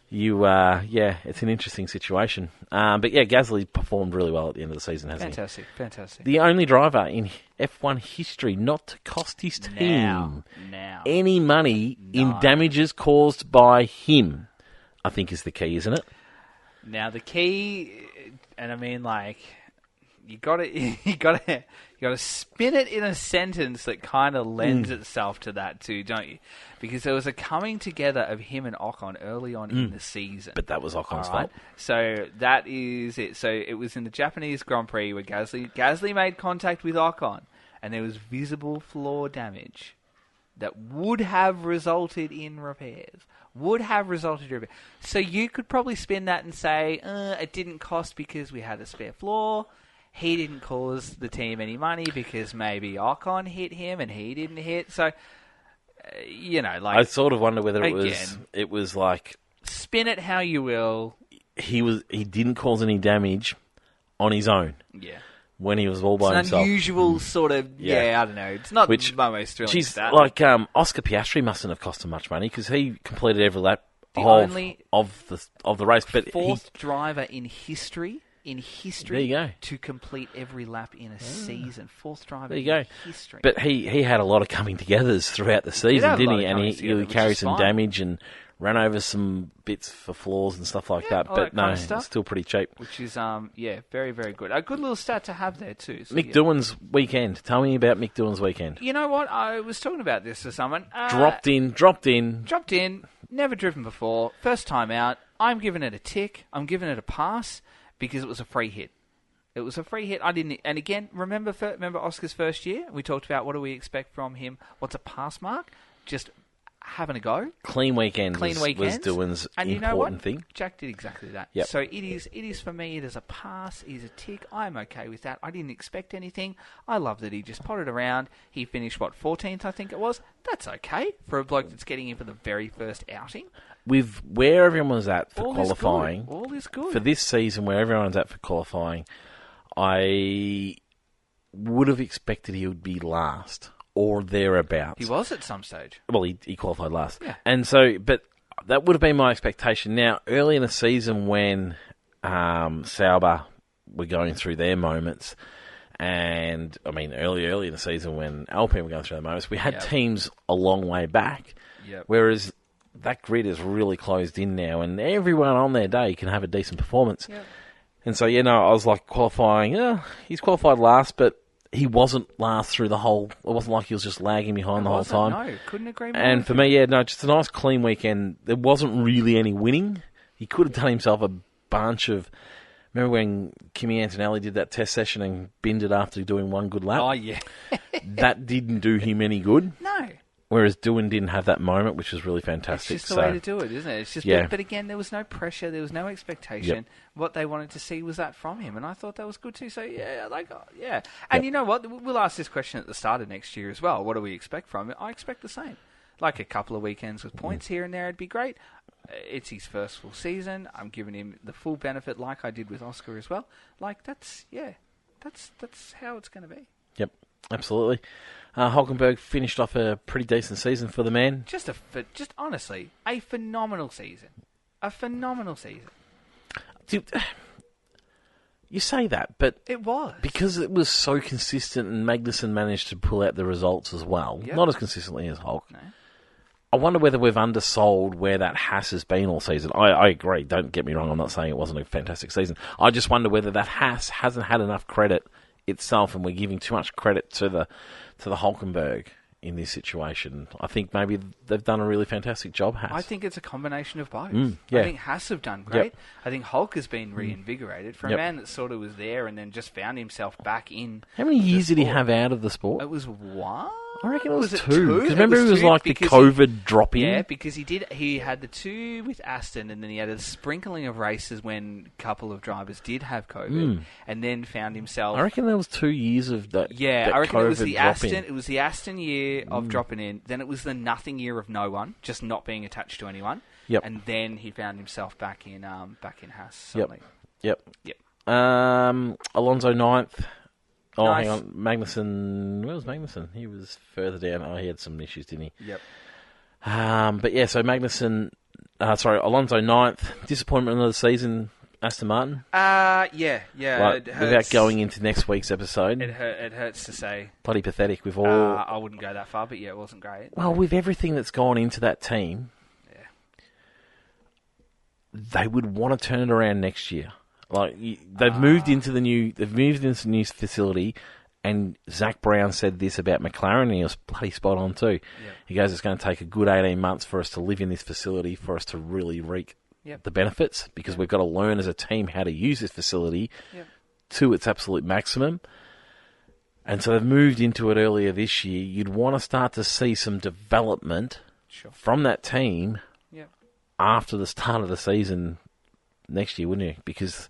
it's an interesting situation. Gasly performed really well at the end of the season, hasn't he? Fantastic. The only driver in F1 history not to cost his team any money in damages caused by him, I think is the key, isn't it? Now the key, and I mean, like, you got to spin it in a sentence that kind of lends itself to that too, don't you? Because there was a coming together of him and Ocon early on in the season. But that was Ocon's fault. So that is it. So it was in the Japanese Grand Prix where Gasly made contact with Ocon, and there was visible floor damage that would have resulted in repairs. So you could probably spin that and say, it didn't cost because we had a spare floor. he didn't cause the team any money because maybe Ocon hit him and he didn't hit. So, I sort of wonder whether it was like spin it how you will. He didn't cause any damage on his own. Yeah. When he was all by himself. It's an unusual sort of, I don't know. It's not my most thrilling stat. Like, Oscar Piastri mustn't have cost him much money because he completed every lap of the race. But fourth driver in history there you go. to complete every lap in a season. Fourth driver there you go. history. But he had a lot of coming togethers throughout the season, didn't he? And he carried some damage and ran over some bits for floors and stuff like that. But no, it's still pretty cheap. Which is, very, very good. A good little stat to have there too. So, Mick Doohan's weekend. Tell me about Mick Doohan's weekend. You know what? I was talking about this to someone. Dropped in. Never driven before. First time out. I'm giving it a tick. I'm giving it a pass because it was a free hit. It was a free hit. I didn't. And again, remember Oscar's first year? We talked about what do we expect from him. What's a pass mark? Just having a go. Clean weekend was Doohan's and you know important what? thing. Jack did exactly that. Yep. So it is for me, it is a pass, it is a tick. I'm okay with that. I didn't expect anything. I love that he just potted around. He finished, 14th, I think it was. That's okay for a bloke that's getting in for the very first outing. With where everyone was at for All qualifying. All is good. For this season, where everyone's at for qualifying, I would have expected he would be last. Or thereabouts. He was at some stage. Well, he qualified last. Yeah. And so, but that would have been my expectation. Now, early in the season when Sauber were going through their moments, and, early in the season when Alpine were going through their moments, we had teams a long way back, whereas that grid is really closed in now, and everyone on their day can have a decent performance. Yep. And so, I was like qualifying, he's qualified last, but he wasn't last through the whole... It wasn't like he was just lagging behind the whole time. No, couldn't agree more. And for me, just a nice clean weekend. There wasn't really any winning. He could have done himself a bunch of... Remember when Kimi Antonelli did that test session and binned it after doing one good lap? Oh, yeah. That didn't do him any good. No. Whereas Doohan didn't have that moment, which was really fantastic. It's just the way to do it, isn't it? It's just, but again, there was no pressure, there was no expectation. Yep. What they wanted to see was that from him, and I thought that was good too. So And you know what? We'll ask this question at the start of next year as well. What do we expect from it? I expect the same. Like a couple of weekends with points here and there, it'd be great. It's his first full season. I'm giving him the full benefit, like I did with Oscar as well. Like that's how it's going to be. Yep, absolutely. Hulkenberg finished off a pretty decent season for the man. Just honestly, a phenomenal season. A phenomenal season. Dude, you say that, but... It was. Because it was so consistent and Magnussen managed to pull out the results as well. Yep. Not as consistently as Hulk. No. I wonder whether we've undersold where that Haas has been all season. I agree, don't get me wrong, I'm not saying it wasn't a fantastic season. I just wonder whether that Haas hasn't had enough credit itself and we're giving too much credit to the Hulkenberg in this situation. I think maybe they've done a really fantastic job, Haas. I think it's a combination of both. Yeah. I think Haas have done great. Yep. I think Hulk has been reinvigorated. For a man that sort of was there and then just found himself back in. How many years did he have out of the sport? It was one? I reckon it was two. Because remember it was like the COVID drop-in? Yeah, because he had the two with Aston and then he had a sprinkling of races when a couple of drivers did have COVID and then found himself... I reckon there was 2 years of that. Yeah, that I reckon COVID it was the drop-in. Aston. It was the Aston year of dropping in. Then it was the nothing year of no one, just not being attached to anyone. Yep. And then he found himself back in Haas. Suddenly. Yep. Yep. Alonso 9th. Oh, Nice. hang on. Magnussen. Where was Magnussen? He was further down. Oh, he had some issues, didn't he? Yep. But yeah, so Magnussen. Alonso 9th. Disappointment of the season. Aston Martin. Yeah. Like, It hurts. without going into next week's episode. It hurts to say. Bloody pathetic. With all. I wouldn't go that far, but yeah, it wasn't great. Well, with everything that's gone into that team, they would want to turn it around next year. Like they've moved into the new facility, and Zach Brown said this about McLaren, and he was bloody spot on too. Yep. He goes, "It's going to take a good 18 months for us to live in this facility, for us to really reap the benefits, because we've got to learn as a team how to use this facility to its absolute maximum." And so they've moved into it earlier this year. You'd want to start to see some development from that team after the start of the season next year, wouldn't you? Because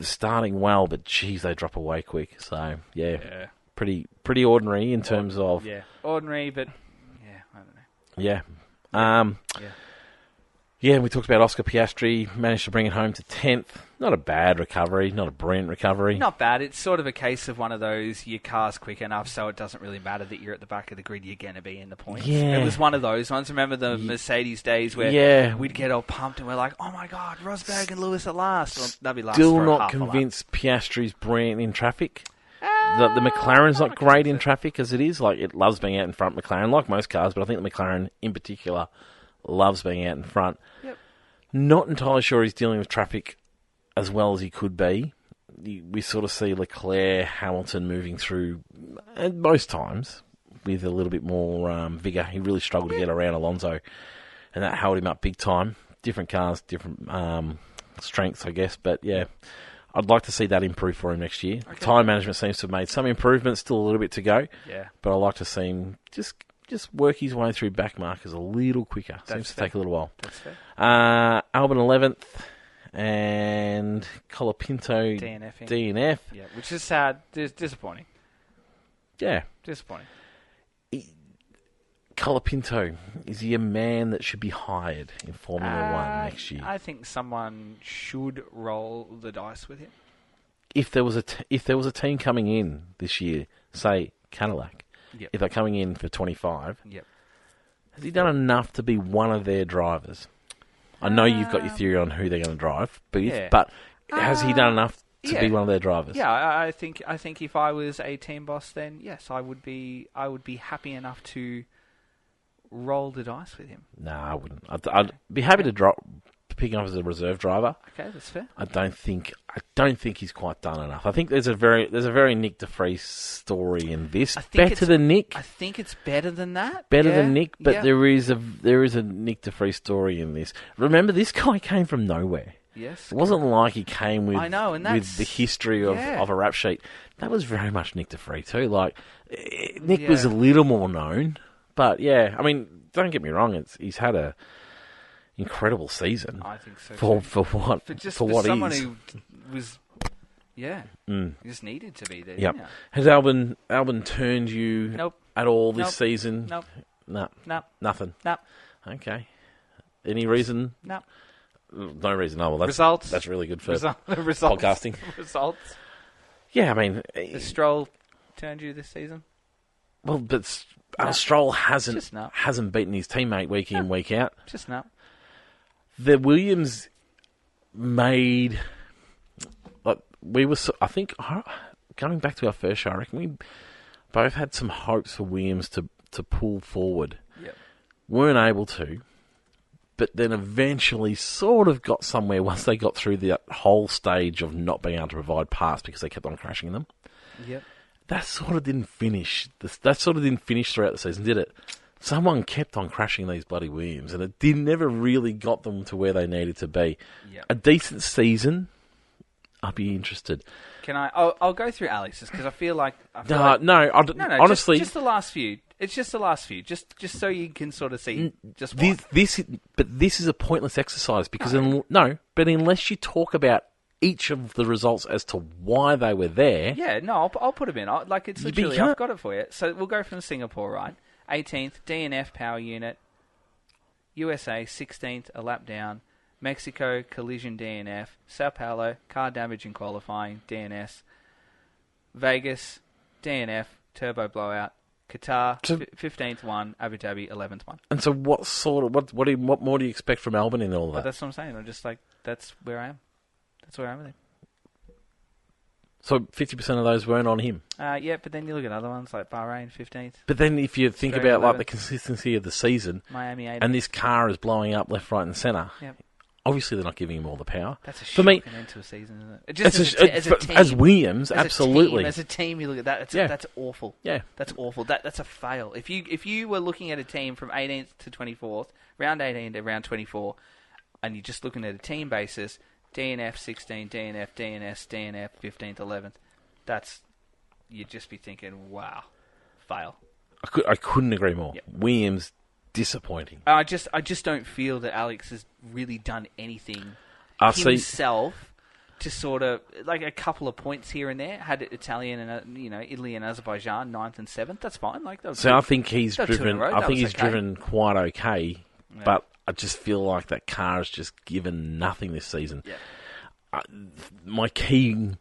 starting well, but geez, they drop away quick. So yeah. Pretty ordinary in terms of ordinary, but I don't know. Yeah, we talked about Oscar Piastri, managed to bring it home to 10th. Not a bad recovery, not a brilliant recovery. Not bad. It's sort of a case of one of those, your car's quick enough, so it doesn't really matter that you're at the back of the grid, you're going to be in the points. Yeah. It was one of those ones. Remember the Mercedes days where we'd get all pumped and we're like, oh my God, Rosberg and Lewis at last. Well, they'll be last Still for not half a lap. convinced Piastri's brilliant in traffic. The McLaren's not great in traffic as it is. Like, it loves being out in front, McLaren, like most cars, but I think the McLaren in particular loves being out in front. Yep. Not entirely sure he's dealing with traffic as well as he could be. We sort of see Leclerc, Hamilton moving through, at most times, with a little bit more vigour. He really struggled to get around Alonso, and that held him up big time. Different cars, different strengths, I guess, but yeah. I'd like to see that improve for him next year. Okay. Tyre management seems to have made some improvements, still a little bit to go. Yeah. But I'd like to see him just work his way through back markers a little quicker. Seems to take a little while. That's fair. Albon 11th and Colapinto DNF. Yeah, which is sad. Disappointing. Yeah. Disappointing. Colapinto, is he a man that should be hired in Formula 1 next year? I think someone should roll the dice with him. If there was a team coming in this year, say Cadillac, if they're coming in for 25, has he done enough to be one of their drivers? I know you've got your theory on who they're going to drive, but has he done enough to be one of their drivers? Yeah, I think if I was a team boss, then yes, I would be happy enough to roll the dice with him. No, I wouldn't. I'd be happy to pick him up as a reserve driver. Okay, that's fair. I don't think he's quite done enough. I think there's a very Nick De Vries story in this. Better than Nick. I think it's better than that. Better than Nick, but there is a Nick De Vries story in this. Remember, this guy came from nowhere. Yes. It wasn't like he came with with the history of a rap sheet. That was very much Nick De Vries too. Like, Nick was a little more known. But yeah, I mean, don't get me wrong. He's had a incredible season. I think so. For what someone he is. who was, he just needed to be there. Yep. Has Albon turned you at all this season? Nope. No. Nothing. No. Okay. Any reason? No. No reason. Oh, well, results. That's really good for results. podcasting. Results. Yeah, I mean, has Stroll turned you this season? Well, but Stroll hasn't beaten his teammate week in, week out. Just not. The Williams made... I think, going back to our first show, I reckon we both had some hopes for Williams to pull forward. Yep. Weren't able to, but then eventually sort of got somewhere once they got through the whole stage of not being able to provide parts because they kept on crashing them. Yep. That sort of didn't finish. That sort of didn't finish throughout the season, did it? Someone kept on crashing these bloody Williams, and it never really got them to where they needed to be. Yep. A decent season, I'd be interested. Can I? I'll go through Alex's because I feel like. No. Honestly, just the last few. It's just the last few, just so you can sort of see just what. This is a pointless exercise because but unless you talk about each of the results as to why they were there. Yeah, no, I'll put them in. It's literally, I've got it for you. So we'll go from Singapore, right? 18th, DNF power unit. USA, 16th, a lap down. Mexico, collision DNF. Sao Paulo, car damage in qualifying, DNS. Vegas, DNF, turbo blowout. Qatar, 15th one. Abu Dhabi, 11th one. And so what more do you expect from Albon in all that? But that's what I'm saying. I'm just like, that's where I am. That's where I am with him. So 50% of those weren't on him? Yeah, but then you look at other ones like Bahrain, 15th. But then if you think about like the consistency of the season, Miami 8th. And this car is blowing up left, right and centre, yep. Obviously they're not giving him all the power. That's a shocking end to a season, isn't it? As a team, as Williams, absolutely. As a team, you look at that. That's awful. Yeah, that's awful. That's a fail. If you were looking at a team from 18th to 24th, round 18 to round 24, and you're just looking at a team basis, DNF 16, DNF, DNS, DNF 15th, 11th. You'd just be thinking, wow, fail. I couldn't agree more. Yep. Williams, disappointing. I just don't feel that Alex has really done anything himself just sort of like a couple of points here and there. Had Italian and Italy and Azerbaijan 9th and 7th. That's fine. Like that. I think he's driven. I think he's driven quite okay, but I just feel like that car has just given nothing this season. Yeah. My keen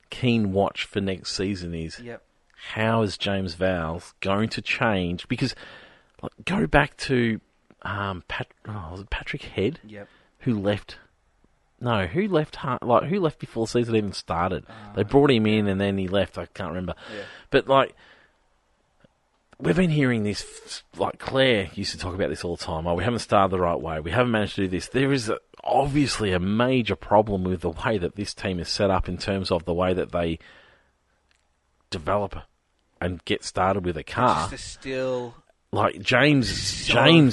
watch for next season is how is James Vowles going to change? Because go back to was it Patrick Head? Yep. Who left? No, who left? Who left before the season even started? They brought him in and then he left. I can't remember. Yeah. But we've been hearing this. Like Claire used to talk about this all the time. Oh, we haven't started the right way. We haven't managed to do this. There is obviously a major problem with the way that this team is set up in terms of the way that they develop and get started with a car. Just still. Like James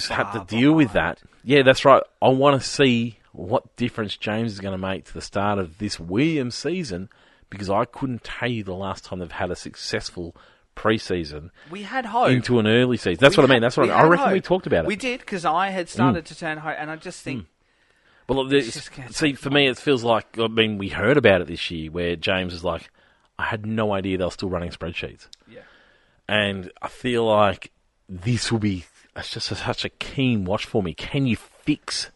had to deal with that. Yeah, that's right. I want to see what difference James is going to make to the start of this Williams season, because I couldn't tell you the last time they've had a successful pre-season. We had hope into an early season. That's what I mean. That's what I reckon. Hope. We talked about it. We did, because I had started to turn hope, and I just think. Well, see, for me, it feels like we heard about it this year, where James is like, I had no idea they were still running spreadsheets. Yeah, and I feel like this will be such a keen watch for me. Can you fix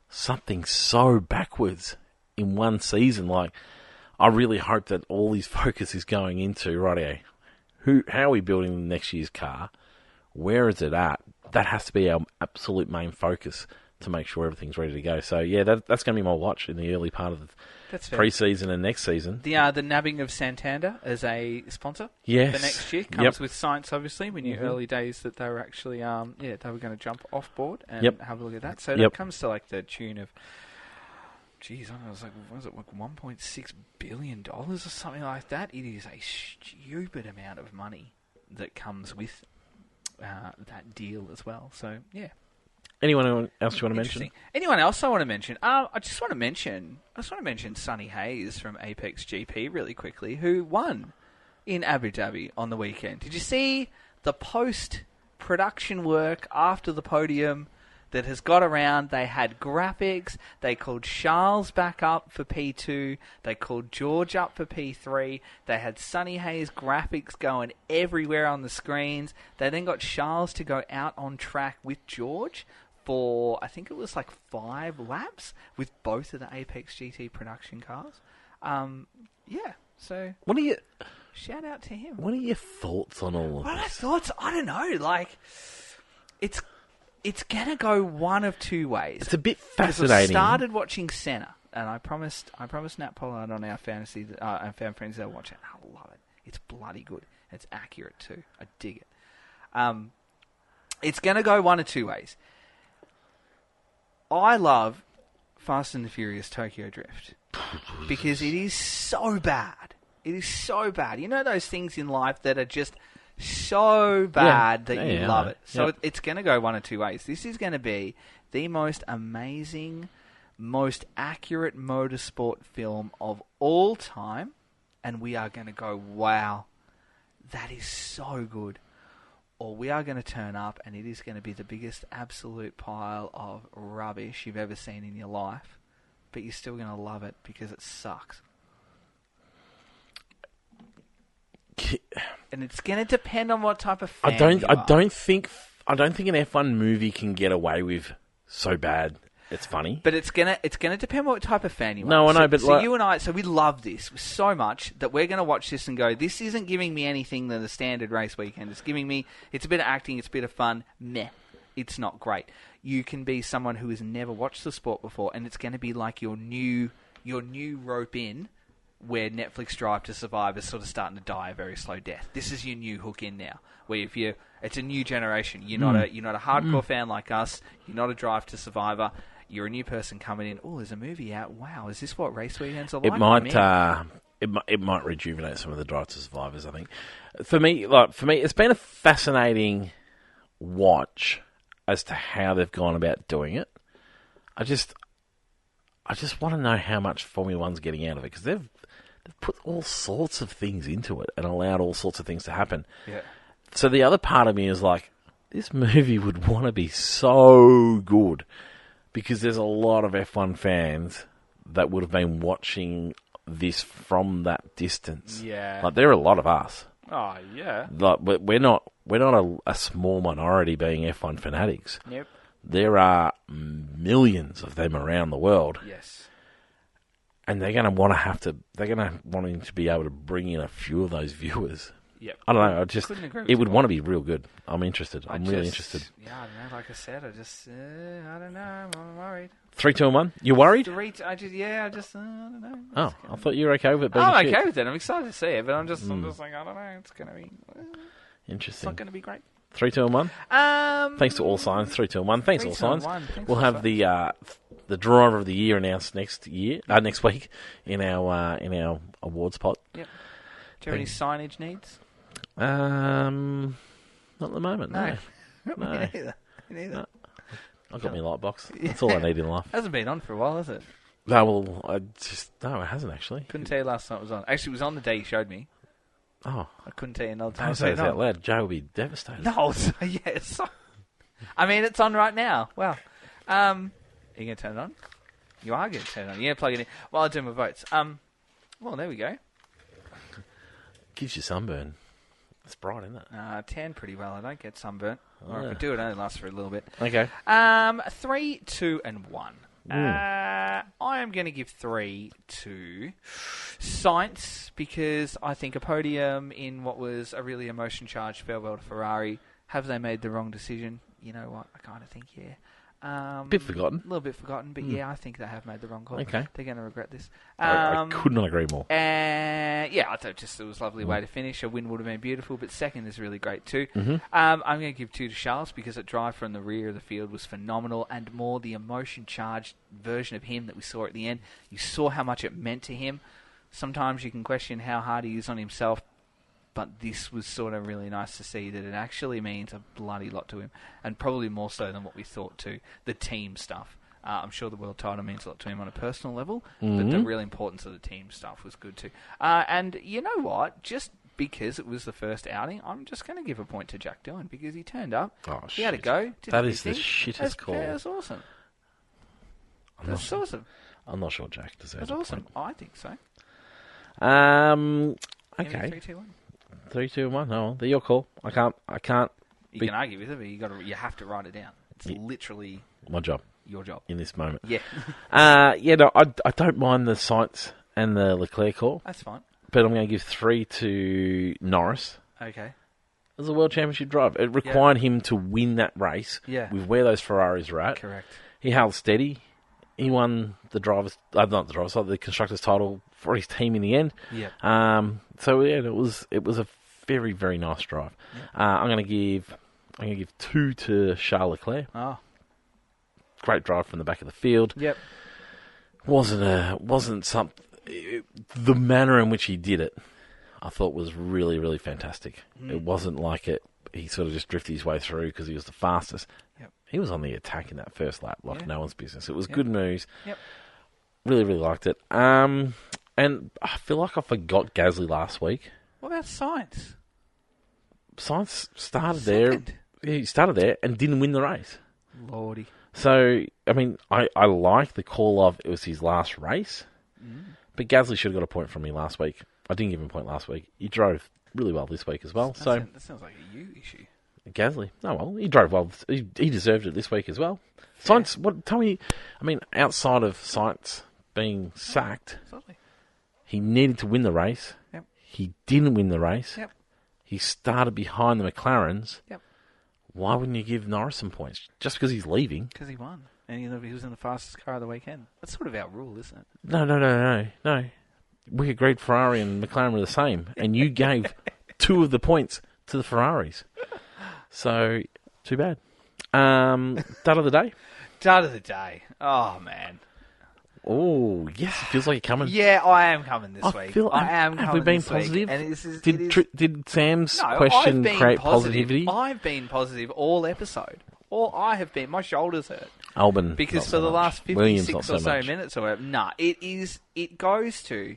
something so backwards in one season? Like, I really hope that all his focus is going into, rightio, how are we building next year's car? Where is it at? That has to be our absolute main focus to make sure everything's ready to go. So, yeah, that's going to be my watch in the early part of the pre-season and next season. The nabbing of Santander as a sponsor for next year comes with science, obviously. We knew early days that they were actually, they were going to jump off board and have a look at that. So that comes to the tune of, geez, I don't know, was it $1.6 billion or something like that? It is a stupid amount of money that comes with that deal as well. So, yeah. Anyone else you want to mention? Anyone else I want to mention? I just want to mention Sonny Hayes from Apex GP really quickly, who won in Abu Dhabi on the weekend. Did you see the post-production work after the podium that has got around? They had graphics. They called Charles back up for P2. They called George up for P3. They had Sonny Hayes graphics going everywhere on the screens. They then got Charles to go out on track with George for, I think it was 5 laps with both of the Apex GT production cars. So shout out to him. What are your thoughts on all of this? My thoughts? I don't know. It's gonna go one of two ways. It's a bit fascinating. I started watching Senna, and I promised Nat Pollard on our fantasy and fan friends they'll watch it. I love it. It's bloody good. It's accurate too. I dig it. It's gonna go one of two ways. I love Fast and the Furious Tokyo Drift because it is so bad. It is so bad. You know those things in life that are just so bad that you love it. So it's going to go one of two ways. This is going to be the most amazing, most accurate motorsport film of all time, and we are going to go, wow, that is so good. Or we are going to turn up and it is going to be the biggest absolute pile of rubbish you've ever seen in your life, but you're still going to love it because it sucks. And it's going to depend on what type of fan you are. I don't think an F1 movie can get away with so bad it's funny. But it's gonna depend what type of fan you are. No, I know, but so you and I, we love this so much that we're gonna watch this and go, this isn't giving me anything than the standard race weekend. It's giving me, it's a bit of acting, it's a bit of fun. Meh, it's not great. You can be someone who has never watched the sport before, and it's gonna be like your new rope in, where Netflix Drive to Survive is sort of starting to die a very slow death. This is your new hook in now, where it's a new generation. You're not a hardcore fan like us. You're not a Drive to Survivor. You're a new person coming in. Oh, there's a movie out. Wow, is this what race weekends are like? It might rejuvenate some of the Drive to Survivors. I think for me, it's been a fascinating watch as to how they've gone about doing it. I just want to know how much Formula One's getting out of it, because they've put all sorts of things into it and allowed all sorts of things to happen. Yeah. So the other part of me is like, this movie would want to be so good, because there's a lot of F1 fans that would have been watching this from that distance. Yeah. Like, there are a lot of us. Oh, yeah. Like, we're not a small minority being F1 fanatics. Yep. There are millions of them around the world. Yes. And they're going to want to be able to bring in a few of those viewers. Yep. I don't know. It would want to be real good. I'm interested. I'm really interested. Yeah, I don't know. Like I said, I don't know. I'm worried. 3, 2, and 1. You worried? I don't know. Oh, I thought you were okay with it being I'm shit. okay with it. I'm excited to see it, but I'm just like, I don't know. It's going to be... It's Interesting. not going to be great. 3, 2, and 1. Thanks to All Signs. 3, 2, and 1. Thanks, All Signs. We'll have the driver of the year announced next week in our awards pot. Yep. Do you have any signage needs? Not at the moment. No. Me neither. No. I've got my light box. That's all I need in life. Hasn't been on for a while, has it? No, it hasn't actually. Couldn't tell you last time it was on. Actually, it was on the day you showed me. Oh, I couldn't tell you another time. don't say this out loud. Joe will be devastated. No, yes. I mean, it's on right now. Well, are you going to turn it on? You are going to turn it on. You're going to plug it in while I do my votes. Well, there we go. Gives you sunburn. It's bright, isn't it? Tan pretty well. I don't get sunburnt. Or if I do, it only lasts for a little bit. Okay. 3, 2, and 1. I am going to give 3 to Sainz because I think a podium in what was a really emotion-charged farewell to Ferrari. Have they made the wrong decision? You know what? I kind of think, yeah. Bit forgotten. A little bit forgotten, but yeah, I think they have made the wrong call. Okay. They're going to regret this. I could not agree more. And yeah, I thought just it was a lovely way to finish. A win would have been beautiful, but second is really great too. Mm-hmm. I'm going to give 2 to Charles because that drive from the rear of the field was phenomenal, and more the emotion-charged version of him that we saw at the end. You saw how much it meant to him. Sometimes you can question how hard he is on himself, but this was sort of really nice to see that it actually means a bloody lot to him, and probably more so than what we thought too. The team stuff. I'm sure the world title means a lot to him on a personal level, but the real importance of the team stuff was good too. And you know what? Just because it was the first outing, I'm just going to give a point to Jack Dillon because he turned up. Oh, he had a go. That is the shittest call. That's awesome. That's awesome. I'm not sure Jack deserves That's awesome. I think so. Okay. 3, 2, 1. 3, 2, 1. Oh, they're your call. I can't. You can argue with it, but you have to write it down. It's literally my job. Your job in this moment. Yeah. No, I don't mind the Sainz and the Leclerc call. That's fine. But I'm going to give 3 to Norris. Okay. It was a World Championship drive. It required him to win that race with where those Ferraris were at. Correct. He held steady. He won the the constructors title for his team in the end. Yeah. So yeah, it was a very, very nice drive. Yeah. I'm going to give 2 to Charles Leclerc. Oh. Great drive from the back of the field. Yep. Wasn't something. The manner in which he did it, I thought was really, really fantastic. It wasn't like he sort of just drifted his way through because he was the fastest. Yep. He was on the attack in that first lap like no one's business. It was good moves. Yep. Really, really liked it. And I feel like I forgot Gasly last week. What about Sainz? Sainz started there. He started there and didn't win the race. Lordy. So, I mean, I like the call of it was his last race, but Gasly should have got a point from me last week. I didn't give him a point last week. He drove really well this week as well. That sounds like a you issue. Gasly? Oh, well, he drove well. He deserved it this week as well. Sainz, tell me, I mean, outside of Sainz being sacked, he needed to win the race. Yep. He didn't win the race. Yep. He started behind the McLarens. Yep. Why wouldn't you give Norris some points? Just because he's leaving? Because he won. And he was in the fastest car of the weekend. That's sort of our rule, isn't it? No. We agreed Ferrari and McLaren were the same. And you gave 2 of the points to the Ferraris. So, too bad. Dud of the day? Dud of the day. Oh, man. Oh, yes. It feels like you're coming. Yeah, I am coming this week. I am coming. Have we been this positive? Week, and did Sam's question create positivity? I've been positive all episode. I have been. My shoulders hurt. Albon, because for the last 56 or so minutes or whatever, it goes to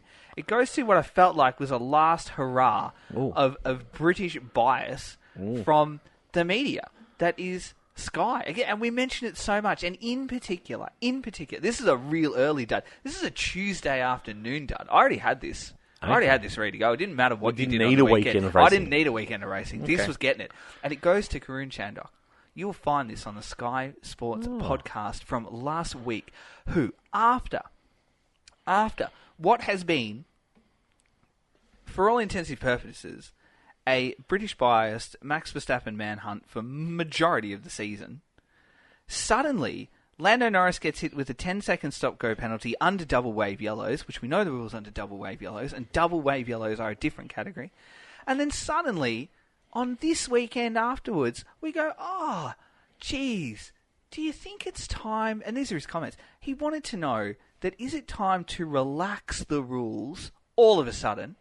what I felt like was a last hurrah of British bias from the media. That is Sky. Again, and we mention it so much. And in particular, this is a real early dud. This is a Tuesday afternoon dud. I already had this. I already had this ready to go. It didn't matter what you did on the weekend. Of racing. I didn't need a weekend of racing. Okay. This was getting it. And it goes to Karun Chandok. You'll find this on the Sky Sports podcast from last week, who, after what has been, for all intensive purposes, a British-biased Max Verstappen manhunt for majority of the season, suddenly Lando Norris gets hit with a 10-second stop-go penalty under double wave yellows, which we know the rules under double wave yellows, and double wave yellows are a different category. And then suddenly, on this weekend afterwards, we go, oh, geez, do you think it's time... And these are his comments. He wanted to know that is it time to relax the rules all of a sudden?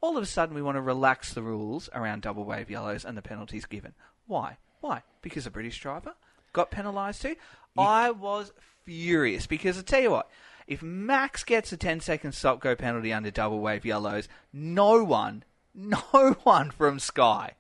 All of a sudden, we want to relax the rules around double wave yellows and the penalties given. Why? Because a British driver got penalised too? I was furious because I tell you what, if Max gets a 10-second stop-go penalty under double wave yellows, no one from Sky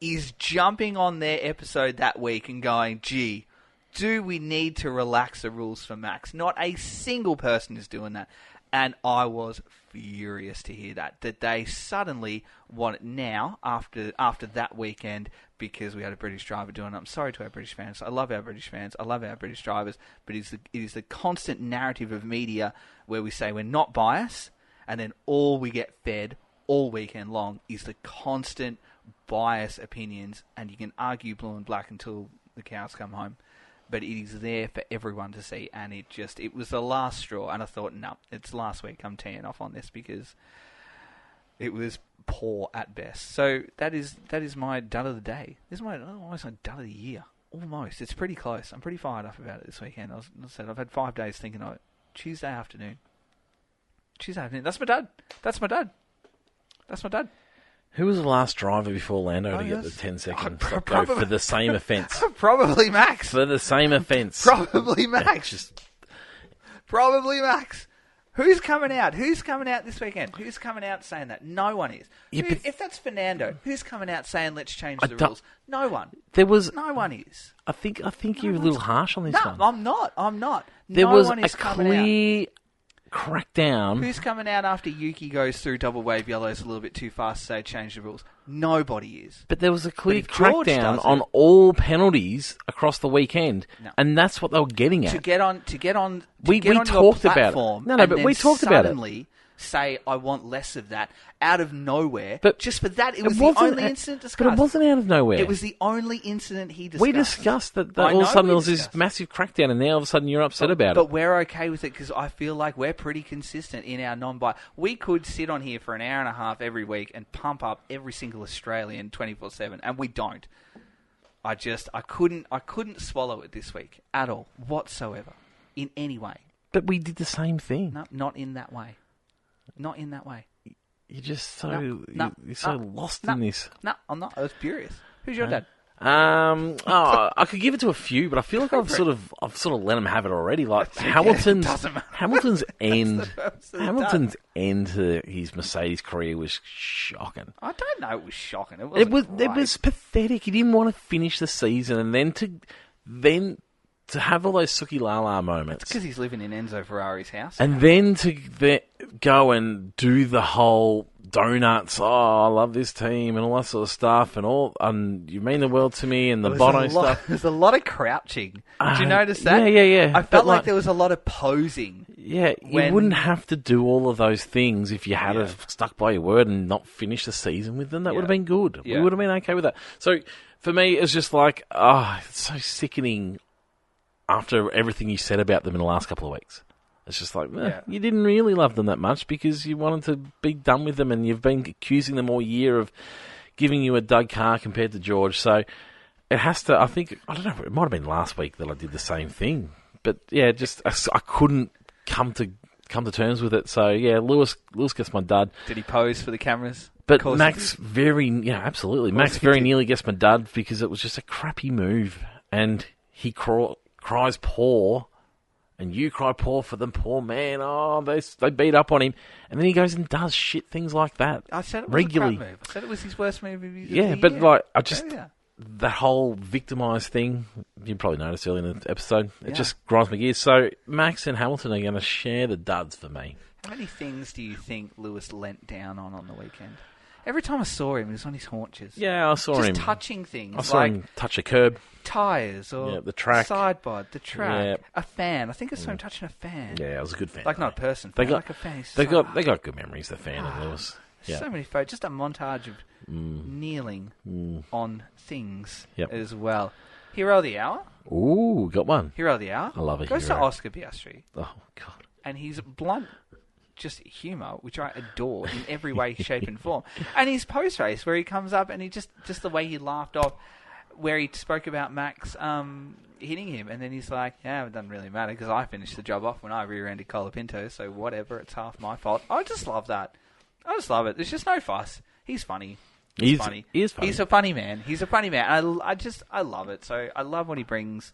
is jumping on their episode that week and going, gee, do we need to relax the rules for Max? Not a single person is doing that. And I was furious to hear that they suddenly want it now after that weekend because we had a British driver doing it. I'm sorry to our British fans. I love our British fans. I love our British drivers. But it is the constant narrative of media where we say we're not biased, and then all we get fed all weekend long is the constant bias opinions, and you can argue blue and black until the cows come home. But it is there for everyone to see, and it was the last straw, and I thought, no, it's last week, I'm teeing off on this, because it was poor at best. So that is my dud of the day. This is almost my dud of the year. Almost. It's pretty close. I'm pretty fired up about it this weekend. I've had 5 days thinking of it. Tuesday afternoon. That's my dud. Who was the last driver before Lando to get the 10-second stop-go for the same offence? Probably Max. For the same offence. Probably Max. Probably Max. Who's coming out? Who's coming out this weekend? Who's coming out saying that? No one is. Yeah, if that's Fernando, who's coming out saying let's change the rules? No one. No one is. I think you're a little harsh on this one. No, I'm not. There was a clear crackdown. Who's coming out after Yuki goes through double wave yellows a little bit too fast to say change the rules? Nobody is. But there was a clear crackdown on all penalties across the weekend, and that's what they were getting at. To get on. We talked about it. No, but we talked about it. Say I want less of that out of nowhere. But just for that, it was the only incident discussed. But it wasn't out of nowhere. It was the only incident he discussed. We discussed that all of a sudden there was this massive crackdown, and now all of a sudden you're upset about it. But we're okay with it because I feel like we're pretty consistent in our non-bias. We could sit on here for an hour and a half every week and pump up every single Australian 24/7, and we don't. I couldn't swallow it this week at all, whatsoever, in any way. But we did the same thing. No, not in that way. Not in that way. You're just so lost in this. No, I'm not. I was furious. Who's your dad? I could give it to a few, but I feel like I've sort of let him have it already. Like Hamilton's end to his Mercedes career was shocking. I don't know. It was shocking. It was pathetic. He didn't want to finish the season, and then to have all those Suki Lala moments. It's because he's living in Enzo Ferrari's house. And then to go and do the whole donuts, I love this team and all that sort of stuff, and you mean the world to me, and the Bono stuff. There's a lot of crouching. Did you notice that? Yeah. I felt like there was a lot of posing. Yeah, you wouldn't have to do all of those things if you had stuck by your word and not finished the season with them. That would have been good. Yeah. We would have been okay with that. So for me, it's just like, it's so sickening after everything you said about them in the last couple of weeks. It's just like, you didn't really love them that much because you wanted to be done with them, and you've been accusing them all year of giving you a Doug Carr compared to George. So it has to, I don't know, it might have been last week that I did the same thing. But yeah, just I couldn't come to terms with it. So yeah, Lewis gets my dud. Did he pose for the cameras? But Max absolutely. Max very nearly gets my dud because it was just a crappy move, and he cries poor, and you cry poor for them, poor man. Oh, they beat up on him, and then he goes and does shit things like that. I said it was regularly. A crap move. I said it was his worst move of the year. But like that whole victimised thing, you probably noticed earlier in the episode, it just grinds my gears. So Max and Hamilton are going to share the duds for me. How many things do you think Lewis leant down on the weekend? Every time I saw him, he was on his haunches. Yeah, I saw him. Just touching things. I saw him touch a curb. Tyres or the track. Sideboard, the track, Yeah. a fan. I think I saw him touching a fan. Yeah, it was a good fan. Like not a person, fan, like a fan. They got good memories, the fan and Lewis. Yeah. So many photos. Just a montage of kneeling on things as well. Hero of the hour? Ooh, got one. Hero of the hour? I love it. Goes to Oscar Piastri. Oh, God. And his blunt just humour, which I adore in every way, shape and form. And his post-race where he comes up and he just the way he laughed off, where he spoke about Max hitting him, and then he's like, yeah, it doesn't really matter because I finished the job off when I rear-ended Colapinto, so whatever, it's half my fault. I just love that. I just love it. There's just no fuss. He's funny. He's funny. He is funny. He's a funny man. He's a funny man. I love it. So I love what he brings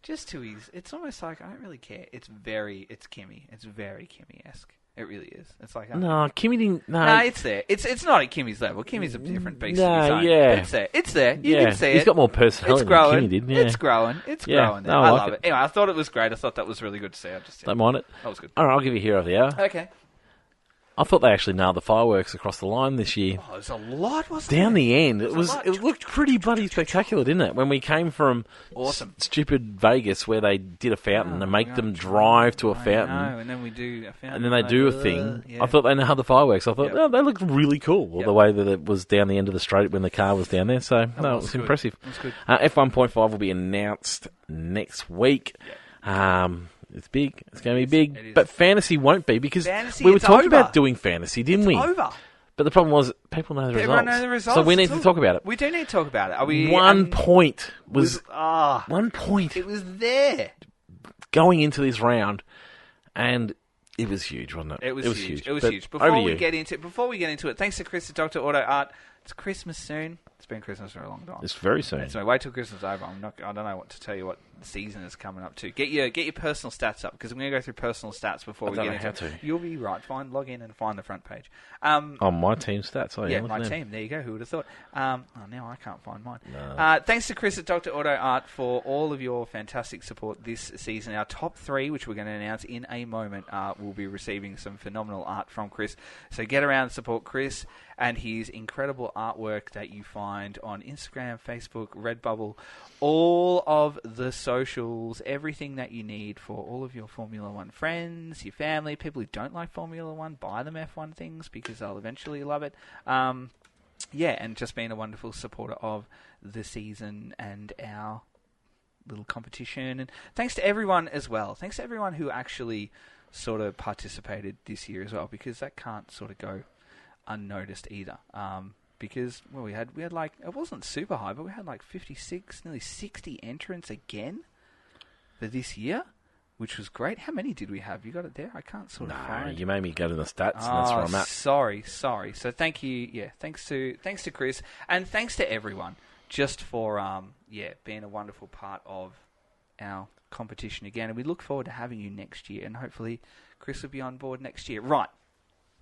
just to his... It's almost like, I don't really care. It's Kimmy. It's very Kimmy-esque. It really is. It's like... No, Kimmy didn't... No, it's there. It's not at Kimmy's level. Kimmy's a different beast. No, yeah. But it's there. It's there. You can see it. He's got more personality It's growing. than Kimmy did. Yeah. It's growing. It's growing. No, I like love it. Anyway, I thought it was great. I thought that was really good to see. Don't mind it. That was good. All right, I'll give you Hero of the Hour. Okay. I thought they actually nailed the fireworks across the line this year. Oh, there's a lot, wasn't Down there? the end, it looked pretty bloody spectacular, didn't it? When we came from stupid Vegas, where they did a fountain and make them drive to a fountain, and then we do a fountain, and then they do a thing. Yeah. I thought they nailed the fireworks. I thought, they looked really cool. The way that it was down the end of the straight when the car was down there. So it was impressive. That's good. F1.5 will be announced next week. Yeah. It's big. It's going to be big. But fantasy won't be because we were it's talking over. about doing fantasy, didn't we? Over. But the problem was people know the results. Everyone knows the results. So we need to talk about it. We do need to talk about it. Are we, One point was 1 point. It was there. Going into this round, and it was huge, wasn't it? It was huge. It was But huge. over to Before we you. get into it, thanks to Chris at Dr. Auto Art. It's Christmas soon. It's been Christmas for a long time. It's very soon. So wait till Christmas is over. I don't know what to tell you what season is coming up to. Get your personal stats up because I'm going to go through personal stats before we get into it. You'll be right. Log in and find the front page. On my team stats. My team. There you go. Who would have thought? Now I can't find mine. No. Thanks to Chris at Dr. Auto Art for all of your fantastic support this season. Our top 3, which we're going to announce in a moment, will be receiving some phenomenal art from Chris. So get around and support Chris and his incredible artwork that you find on Instagram, Facebook, Redbubble, all of the socials, everything that you need for all of your Formula One friends, your family, people who don't like Formula One, buy them F1 things because they'll eventually love it. And just being a wonderful supporter of the season and our little competition. And thanks to everyone as well. Thanks to everyone who actually sort of participated this year as well, because that can't sort of go unnoticed either. Because we had like, it wasn't super high, but we had like 56, nearly 60 entrants again for this year, which was great. How many did we have? You got it there? I can't sort of find. You made me go to the stats, and that's where I'm at. Sorry. So thank you. Yeah, thanks to Chris, and thanks to everyone just for being a wonderful part of our competition again. And we look forward to having you next year, and hopefully Chris will be on board next year. Right.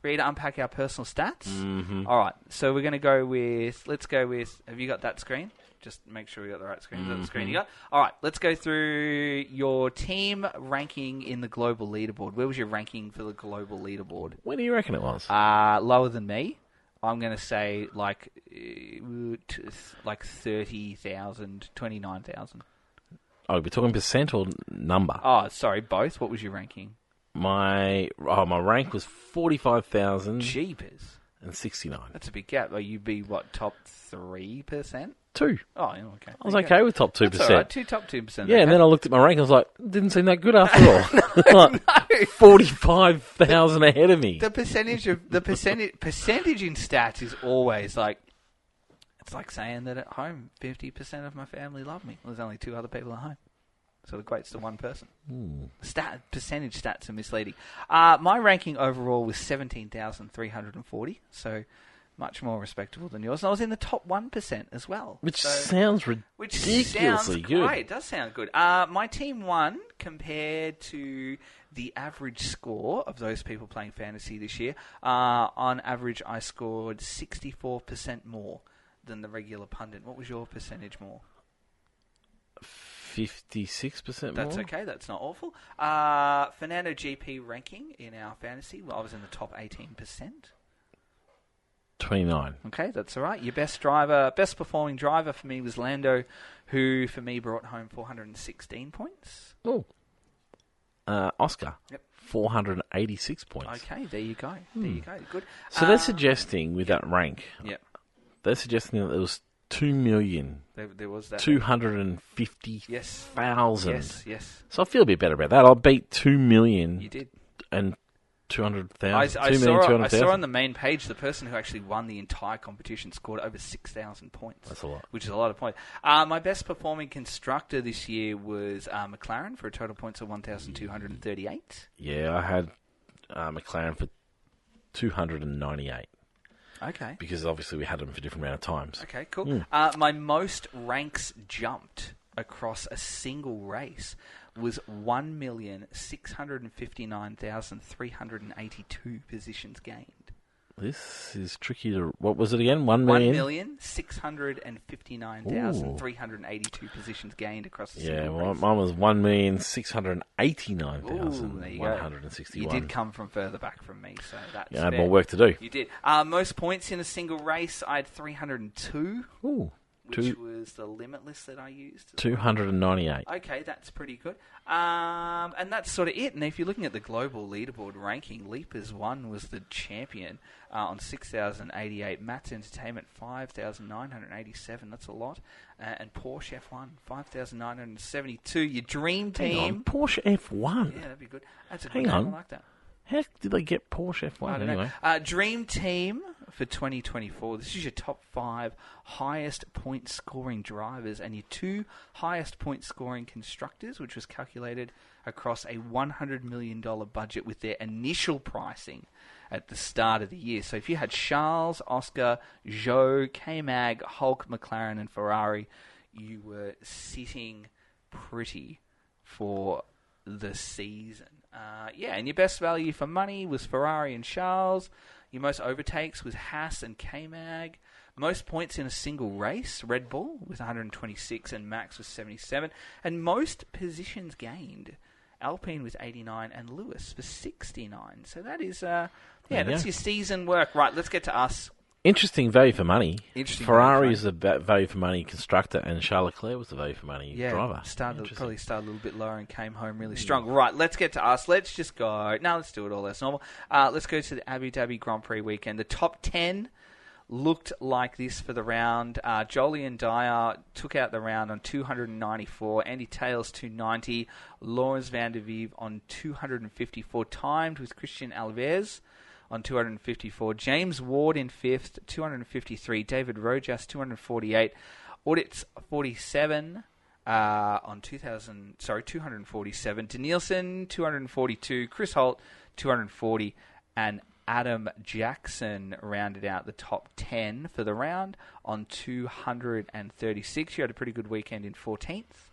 Ready to unpack our personal stats? Mm-hmm. All right, so we're going to go with... Let's go with... Have you got that screen? Just make sure we got the right screen. Is that the screen you got? All right, let's go through your team ranking in the global leaderboard. Where was your ranking for the global leaderboard? Where do you reckon it was? Lower than me. I'm going to say like 30,000, 29,000. Oh, we're talking percent or number? Oh, sorry, both. What was your ranking? My rank was 45,000. Jeepers. And 69. That's a big gap. You'd be, what, top 3%? 2. Oh, yeah, okay. I was okay with top 2%. That's all right. Top 2%. Yeah, and then I looked at my rank and I was like, didn't seem that good after all. No. 45,000 ahead of me. The percentage in stats is always like, it's like saying that at home 50% of my family love me. Well, there's only 2 other people at home. So it equates to 1 person. Percentage stats are misleading. My ranking overall was 17,340, so much more respectable than yours. And I was in the top 1% as well. Which sounds ridiculously good. Great. It does sound good. My team won compared to the average score of those people playing fantasy this year. On average, I scored 64% more than the regular pundit. What was your percentage more? 56% more. That's okay. That's not awful. Fernando GP ranking in our fantasy. Well, I was in the top 18%. 29. Okay, that's all right. Your best performing driver for me was Lando, who for me brought home 416 points. Oh. Oscar. Yep. 486 points. Okay, there you go. There you go. Good. So they're suggesting with that rank, they're suggesting that there was 2,000,000. There was that. 250,000. Yes. So I feel a bit better about that. I beat 2,000,000. You did. And 200,000. I saw on the main page the person who actually won the entire competition scored over 6,000 points. That's a lot. Which is a lot of points. My best performing constructor this year was McLaren for a total points of 1,238. Yeah, I had McLaren for 298. Okay. Because obviously we had them for different amount of times. Okay, cool. My most ranks jumped across a single race was 1,659,382 positions gained. This is tricky to... What was it again? 1 million? 1,659,382 positions gained across the single race. Mine was 1,689,161. You did come from further back from me, so that's I had fair. more work to do. You did. Most points in a single race, I had 302. Ooh. Which was the limitless that I used. 298. Okay, that's pretty good. And that's sort of it. And if you're looking at the global leaderboard ranking, Leapers 1 was the champion on 6,088. Matt's Entertainment, 5,987. That's a lot. And Porsche F1, 5,972. Your dream team. Hang on, Porsche F1? Yeah, that'd be good. That's a Hang good on. name. I like that. How did they get Porsche F1 I don't anyway? know. Dream team for 2024. This is your top 5 highest point scoring drivers and your 2 highest point scoring constructors, which was calculated across a $100 million budget with their initial pricing at the start of the year. So if you had Charles, Oscar, Zhou, KMag, Hulk, McLaren and Ferrari, you were sitting pretty for the season. And your best value for money was Ferrari and Charles. Your most overtakes was Haas and KMag. Most points in a single race, Red Bull with 126 and Max with 77. And most positions gained, Alpine with 89 and Lewis for 69. So that is, that's your season work. Right, let's get to us. Interesting value for money. Ferrari is a the value for money constructor, and Charles Leclerc was the value for money driver. Probably started a little bit lower and came home really strong. Right, let's get to us. Let's just go. No, let's do it all as normal. Let's go to the Abu Dhabi Grand Prix weekend. The top 10 looked like this for the round. Jolyon Dyer took out the round on 294. Andy Tails 290. Lawrence Van der Vieve on 254. Timed with Christian Alvarez on 254. James Ward in 5th, 253. David Rojas, 248. Audits 47 on 247. Danielson, 242. Chris Holt, 240. And Adam Jackson rounded out the top 10 for the round on 236. You had a pretty good weekend in 14th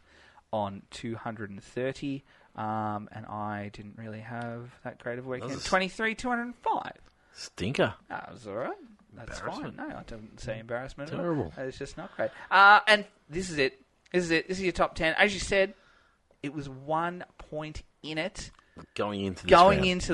on 230. And I didn't really have that great of a weekend. 23, 205. Stinker. That was all right. That's fine. No, I don't say embarrassment. Terrible. It's just not great. And this is it. This is your top 10. As you said, it was 1 point in it. Going into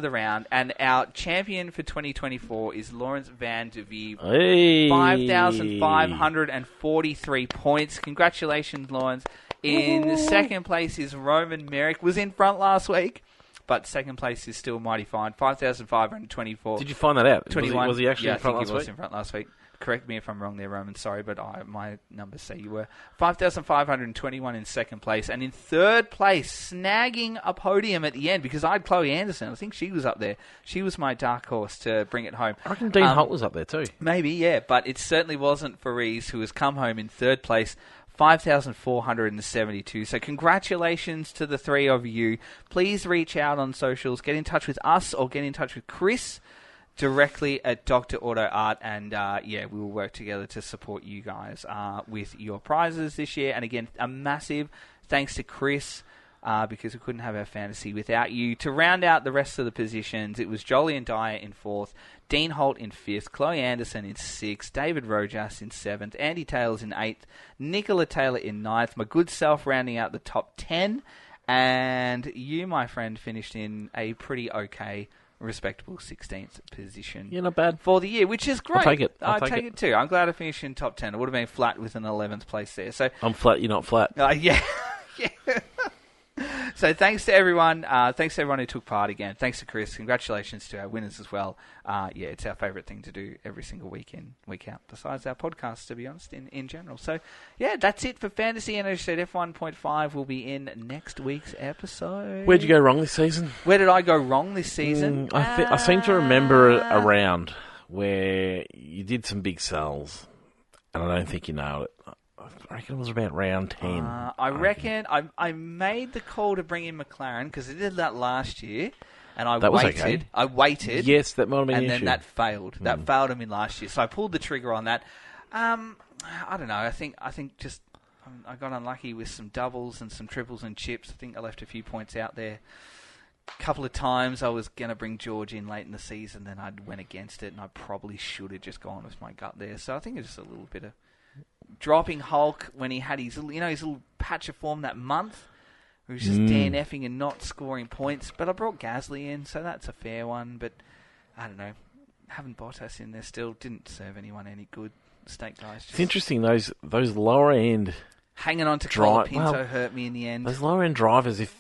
the round. And our champion for 2024 is Lawrence Van der Vieve. Hey. 5,543 points. Congratulations, Lawrence. In second place is Roman Merrick. Was in front last week, but second place is still mighty fine. 5,524. Did you find that out? 21. Was he actually in front last week? Yeah, I think he was in front last week. Correct me if I'm wrong there, Roman. Sorry, but my numbers say you were. 5,521 in second place. And in third place, snagging a podium at the end, because I had Chloe Anderson. I think she was up there. She was my dark horse to bring it home. I reckon Dean Holt was up there too. Maybe, yeah. But it certainly wasn't Farees, who has come home in third place. 5,472. So congratulations to the three of you. Please reach out on socials. Get in touch with us or get in touch with Chris directly at Dr. Auto Art. And, we will work together to support you guys with your prizes this year. And again, a massive thanks to Chris because we couldn't have our fantasy without you. To round out the rest of the positions, it was Jolyon Dyer in 4th, Dean Holt in 5th, Chloe Anderson in 6th, David Rojas in 7th, Andy Taylor's in 8th, Nicola Taylor in 9th, my good self rounding out the top 10, and you, my friend, finished in a pretty okay, respectable 16th position. You're not bad. For the year, which is great. I'll take it. I'll take it too. I'm glad I finished in top 10. I would have been flat with an 11th place there. So I'm flat, you're not flat. yeah. Yeah. So thanks to everyone. Thanks to everyone who took part again. Thanks to Chris. Congratulations to our winners as well. Yeah, it's our favourite thing to do every single week in, week out, besides our podcast, to be honest, in general. So, yeah, that's it for Fantasy. And as I said, F1.5 will be in next week's episode. Where'd you go wrong this season? Where did I go wrong this season? I seem to remember a round where you did some big sells, and I don't think you nailed it. I reckon it was about round 10. I reckon I made the call to bring in McLaren because I did that last year, and I waited. Okay. I waited. Yes, that might have been and an then issue. that failed. That failed him in last year, so I pulled the trigger on that. I don't know. I think just I got unlucky with some doubles and some triples and chips. I think I left a few points out there. A couple of times I was going to bring George in late in the season, then I went against it, and I probably should have just gone with my gut there. So I think it's just a little bit of dropping Hulk when he had his little patch of form that month. He was just DNFing and not scoring points. But I brought Gasly in, so that's a fair one. But I don't know. Having Bottas in there still didn't serve anyone any good. Stake guys. It's interesting, those lower end... Hanging on to Colapinto hurt me in the end. Those lower end drivers, if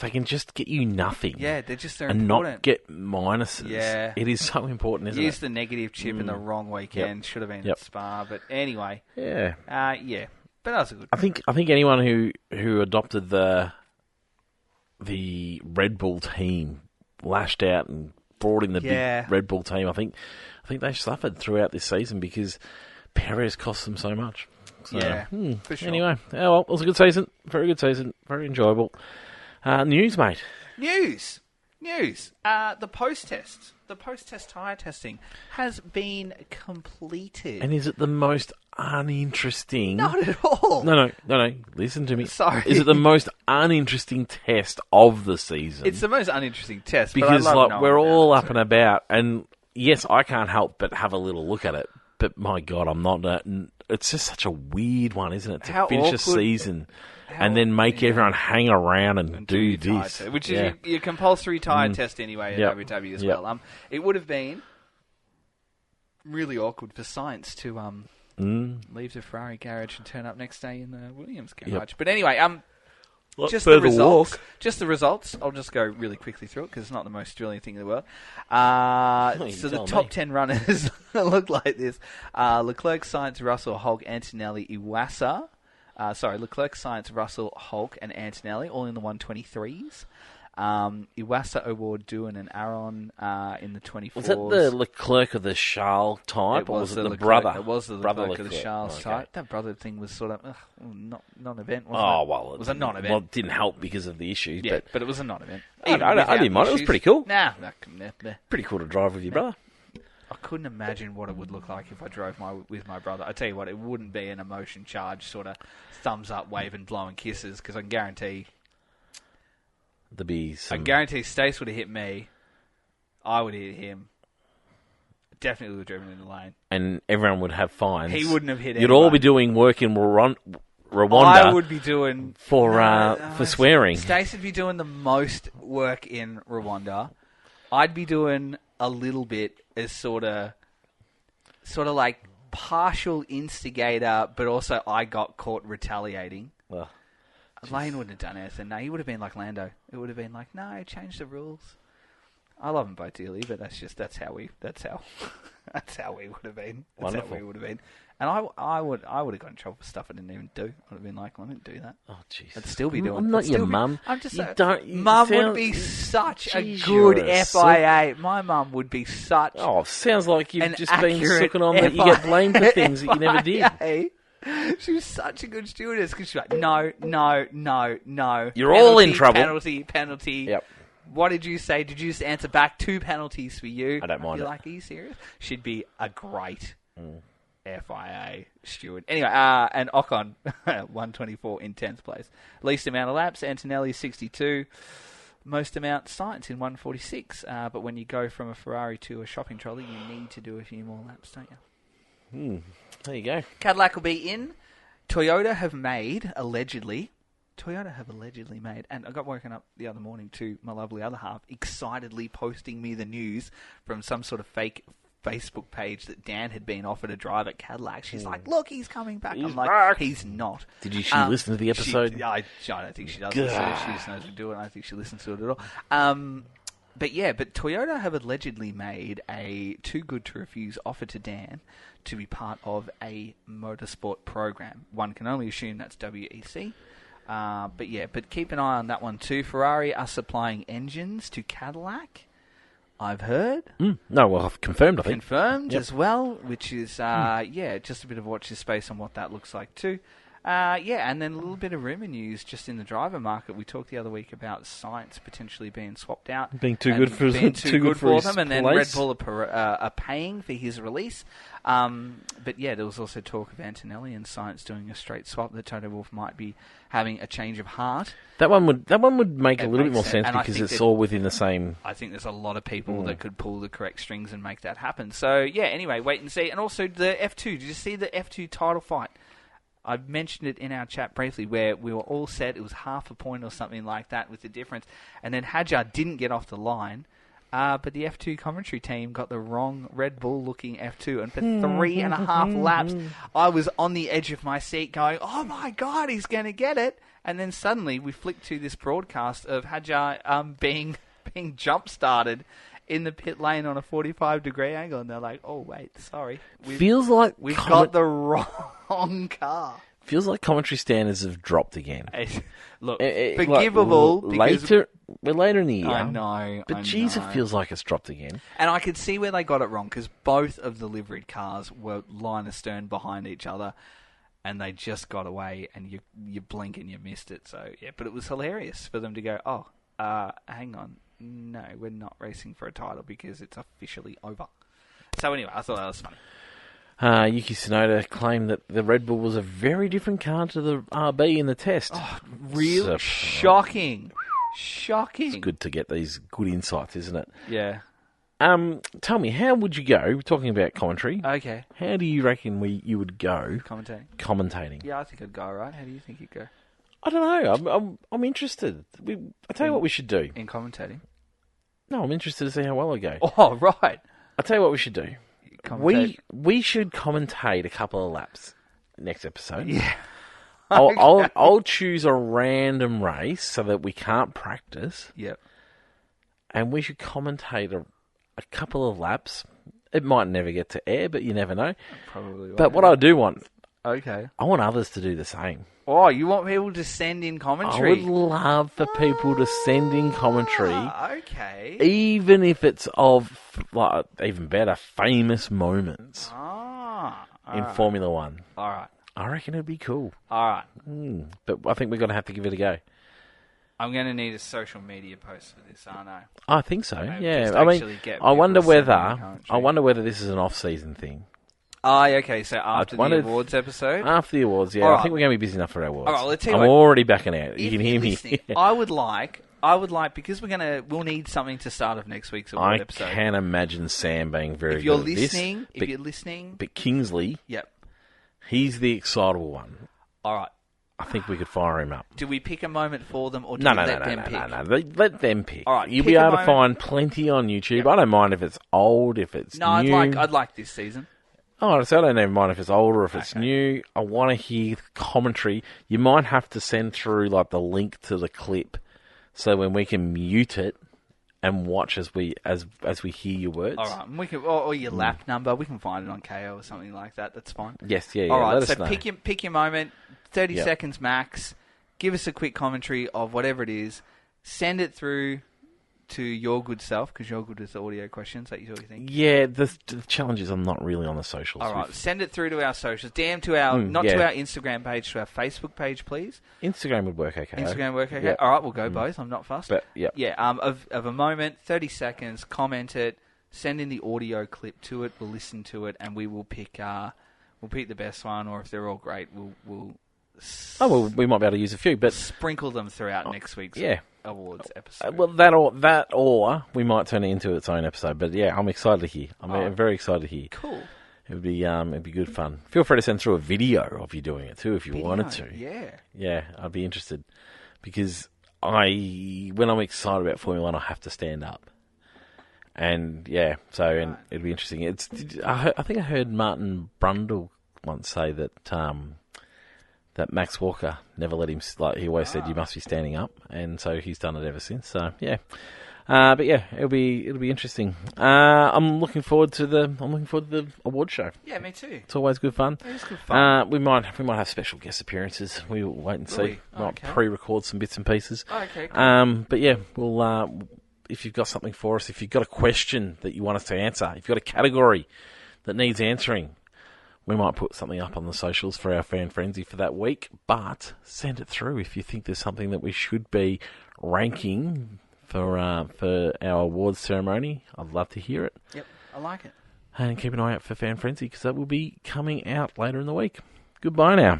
they can just get you nothing... Yeah, they're and important. not get minuses. Yeah. It is so important, isn't it? Used the negative chip in the wrong weekend. Yep. Should have been at Spa. But anyway. Yeah. Yeah. But that was a good I think anyone who adopted the Red Bull team lashed out and brought in the big Red Bull team. I think they suffered throughout this season because Perez cost them so much. So, for sure. Anyway, it was a good season. Very good season. Very enjoyable. News, mate. News. The post-test tyre testing has been completed. And is it the most uninteresting... Not at all. No. Listen to me. Sorry. Is it the most uninteresting test of the season? It's the most uninteresting test. Because but I love we're all up it. and about. And yes, I can't help but have a little look at it. But my God, I'm not... It's just such a weird one, isn't it? To finish a season... and then make everyone hang around and do this. Which is your compulsory tyre test anyway at Abu Dhabi as well. It would have been really awkward for Science to leave the Ferrari garage and turn up next day in the Williams garage. Yep. But anyway, just further the results. walk. Just the results. I'll just go really quickly through it because it's not the most thrilling thing in the world. So the top 10 runners look like this. Leclerc, Sainz, Russell, Hulk, Antonelli, Iwasa. Leclerc, Sainz, Russell, Hulk, and Antonelli, all in the 123s. Iwasa, O'Ward, Doohan, and Aaron in the 24s. Was that the Leclerc of the Charles type, or was it the brother? It was the Leclerc of the Charles type. That brother thing was sort of non-event, wasn't it? Well, it was a non-event. Well, it didn't help because of the issues. Yeah, but it was a non-event. I didn't mind. It was pretty cool. Nah. Pretty cool to drive with your brother. I couldn't imagine what it would look like if I drove with my brother. I tell you what, it wouldn't be an emotion charged sort of thumbs up, waving, blowing kisses, because I can guarantee there'd be some... I guarantee Stace would have hit me. I would hit him. Definitely would have driven in the lane. And everyone would have fines. He wouldn't have hit You'd anyone. all be doing work in Rwanda. I would be doing... For swearing. Stace would be doing the most work in Rwanda. I'd be doing a little bit as sort of like partial instigator, but also I got caught retaliating. Well, Lane wouldn't have done anything. No, he would have been like Lando. It would have been like, no, change the rules. I love them both dearly, but that's how we would have been. That's wonderful. how we would have been. And I would have got in trouble for stuff I didn't even do. I would have been like, I didn't do that. Oh, jeez. I'd still be doing. I'm not your mum. I'm just. Mum would be such a good FIA. My mum would be such. Oh, sounds like you've just been accurate sucking on that you get blamed for things that you never did. She was such a good stewardess because she's like, no. You're all in trouble. Penalty. Yep. What did you say? Did you just answer back? 2 penalties for you. I don't mind You're it. like, are you serious? She'd be a great. FIA steward. Anyway, and Ocon, 124 in 10th place. Least amount of laps, Antonelli 62. Most amount, Sainz in 146. But when you go from a Ferrari to a shopping trolley, you need to do a few more laps, don't you? There you go. Cadillac will be in. Toyota have allegedly made, and I got woken up the other morning to my lovely other half excitedly posting me the news from some sort of fake Facebook page that Dan had been offered a drive at Cadillac. She's like, look, he's coming back. I'm like, back. He's not. Did she listen to the episode? I don't think she does. She just knows we do it. I don't think she listens to it at all. But Toyota have allegedly made a too good to refuse offer to Dan to be part of a motorsport program. One can only assume that's WEC. But keep an eye on that one too. Ferrari are supplying engines to Cadillac, I've heard. No, well, I've confirmed, I think. Confirmed as well, which is, just a bit of watch this space on what that looks like too. And then a little bit of rumour news just in the driver market. We talked the other week about Sainz potentially being swapped out. Being too good for them, and then Red place. Bull are paying for his release. There was also talk of Antonelli and Sainz doing a straight swap, that Toto Wolff might be having a change of heart. That one would make a little bit more sense and because it's all within the same... I think there's a lot of people that could pull the correct strings and make that happen. So, anyway, wait and see. And also the F2. Did you see the F2 title fight? I mentioned it in our chat briefly where we were all set. It was half a point or something like that with the difference. And then Hadjar didn't get off the line. But the F2 commentary team got the wrong Red Bull-looking F2. And for 3.5 laps, I was on the edge of my seat going, oh my God, he's going to get it. And then suddenly we flicked to this broadcast of Hadjar being jump-started in the pit lane on a 45-degree angle. And they're like, oh, wait, sorry. Feels like we've got the wrong car. Feels like commentary standards have dropped again. Look, forgivable. We're later in the year. I know. But geez, it feels like it's dropped again. And I could see where they got it wrong, because both of the liveried cars were line astern behind each other, and they just got away, and you blink and you missed it. So, but it was hilarious for them to go, hang on. No, we're not racing for a title because it's officially over. So anyway, I thought that was funny. Yuki Tsunoda claimed that the Red Bull was a very different car to the RB in the test. Oh, really? Shocking. It's good to get these good insights, isn't it? Yeah. Tell me, how would you go, talking about commentary, okay, how do you reckon you would go commentating? Yeah, I think I'd go, right? How do you think you'd go? I don't know. I'm interested. I'll tell you what we should do. In commentating? No, I'm interested to see how well I go. Oh, right. I'll tell you what we should do. We should commentate a couple of laps next episode. Yeah. I'll choose a random race so that we can't practice. Yep. And we should commentate a couple of laps. It might never get to air, but you never know. Probably won't. But what I do want... Okay. I want others to do the same. Oh, you want people to send in commentary? I would love for people to send in commentary. Okay. Even if it's of, even better, famous moments in Formula One. All right. I reckon it'd be cool. All right. But I think we're going to have to give it a go. I'm going to need a social media post for this, aren't I? I think so, Maybe yeah. I mean, I wonder whether this is an off-season thing. Oh, okay, so after the awards episode? After the awards, yeah. Right. I think we're going to be busy enough for our awards. All right, let's tell you I'm already backing out. You can hear me. I would like, because we'll need something to start off next week's award episode. I can imagine Sam being very good at this. If you're listening. But Kingsley, yep, he's the excitable one. All right. I think we could fire him up. Do we pick a moment for them, or do we let them pick? No. Let them pick. All right, you'll be able to find plenty on YouTube. Yep. I don't mind if it's old, if it's new. I'd like this season. Oh, so I don't even mind if it's old or if it's new. I want to hear commentary. You might have to send through the link to the clip, so when we can mute it and watch as we hear your words. All right, and we can, or your lap number. We can find it on KO or something like that. That's fine. Yes, yeah. All right, let so us know. pick your moment. 30 seconds max. Give us a quick commentary of whatever it is. Send it through to your good self, because you're good with the audio questions. That you sort of think. Yeah, the challenge is I'm not really on the socials. All right, send it through to our socials. To our to our Instagram page, to our Facebook page, please. Instagram would work okay. Instagram work okay. Yep. All right, we'll go both. I'm not fussed. But, of a moment, 30 seconds. Comment it. Send in the audio clip to it. We'll listen to it, and we will pick. We'll pick the best one, or if they're all great, we'll we might be able to use a few, but sprinkle them throughout next week's awards episode. Well, or we might turn it into its own episode. But yeah, I'm excited to hear. I'm very excited to hear. Cool. It'd be good fun. Feel free to send through a video of you doing it too if you wanted to. Yeah, I'd be interested because when I'm excited about Formula One, I have to stand up. And yeah, it'd be interesting. I think I heard Martin Brundle once say that that Max Walker never let him. He always said you must be standing up, and so he's done it ever since. So yeah, but yeah, it'll be interesting. I'm looking forward to the award show. Yeah, me too. It's always good fun. It is good fun. We might have special guest appearances. We'll wait and see. Might pre-record some bits and pieces. Okay. Cool. But yeah, we'll. If you've got something for us, if you've got a question that you want us to answer, if you've got a category that needs answering, we might put something up on the socials for our fan frenzy for that week. But send it through if you think there's something that we should be ranking for our awards ceremony. I'd love to hear it. Yep, I like it. And keep an eye out for fan frenzy because that will be coming out later in the week. Goodbye now.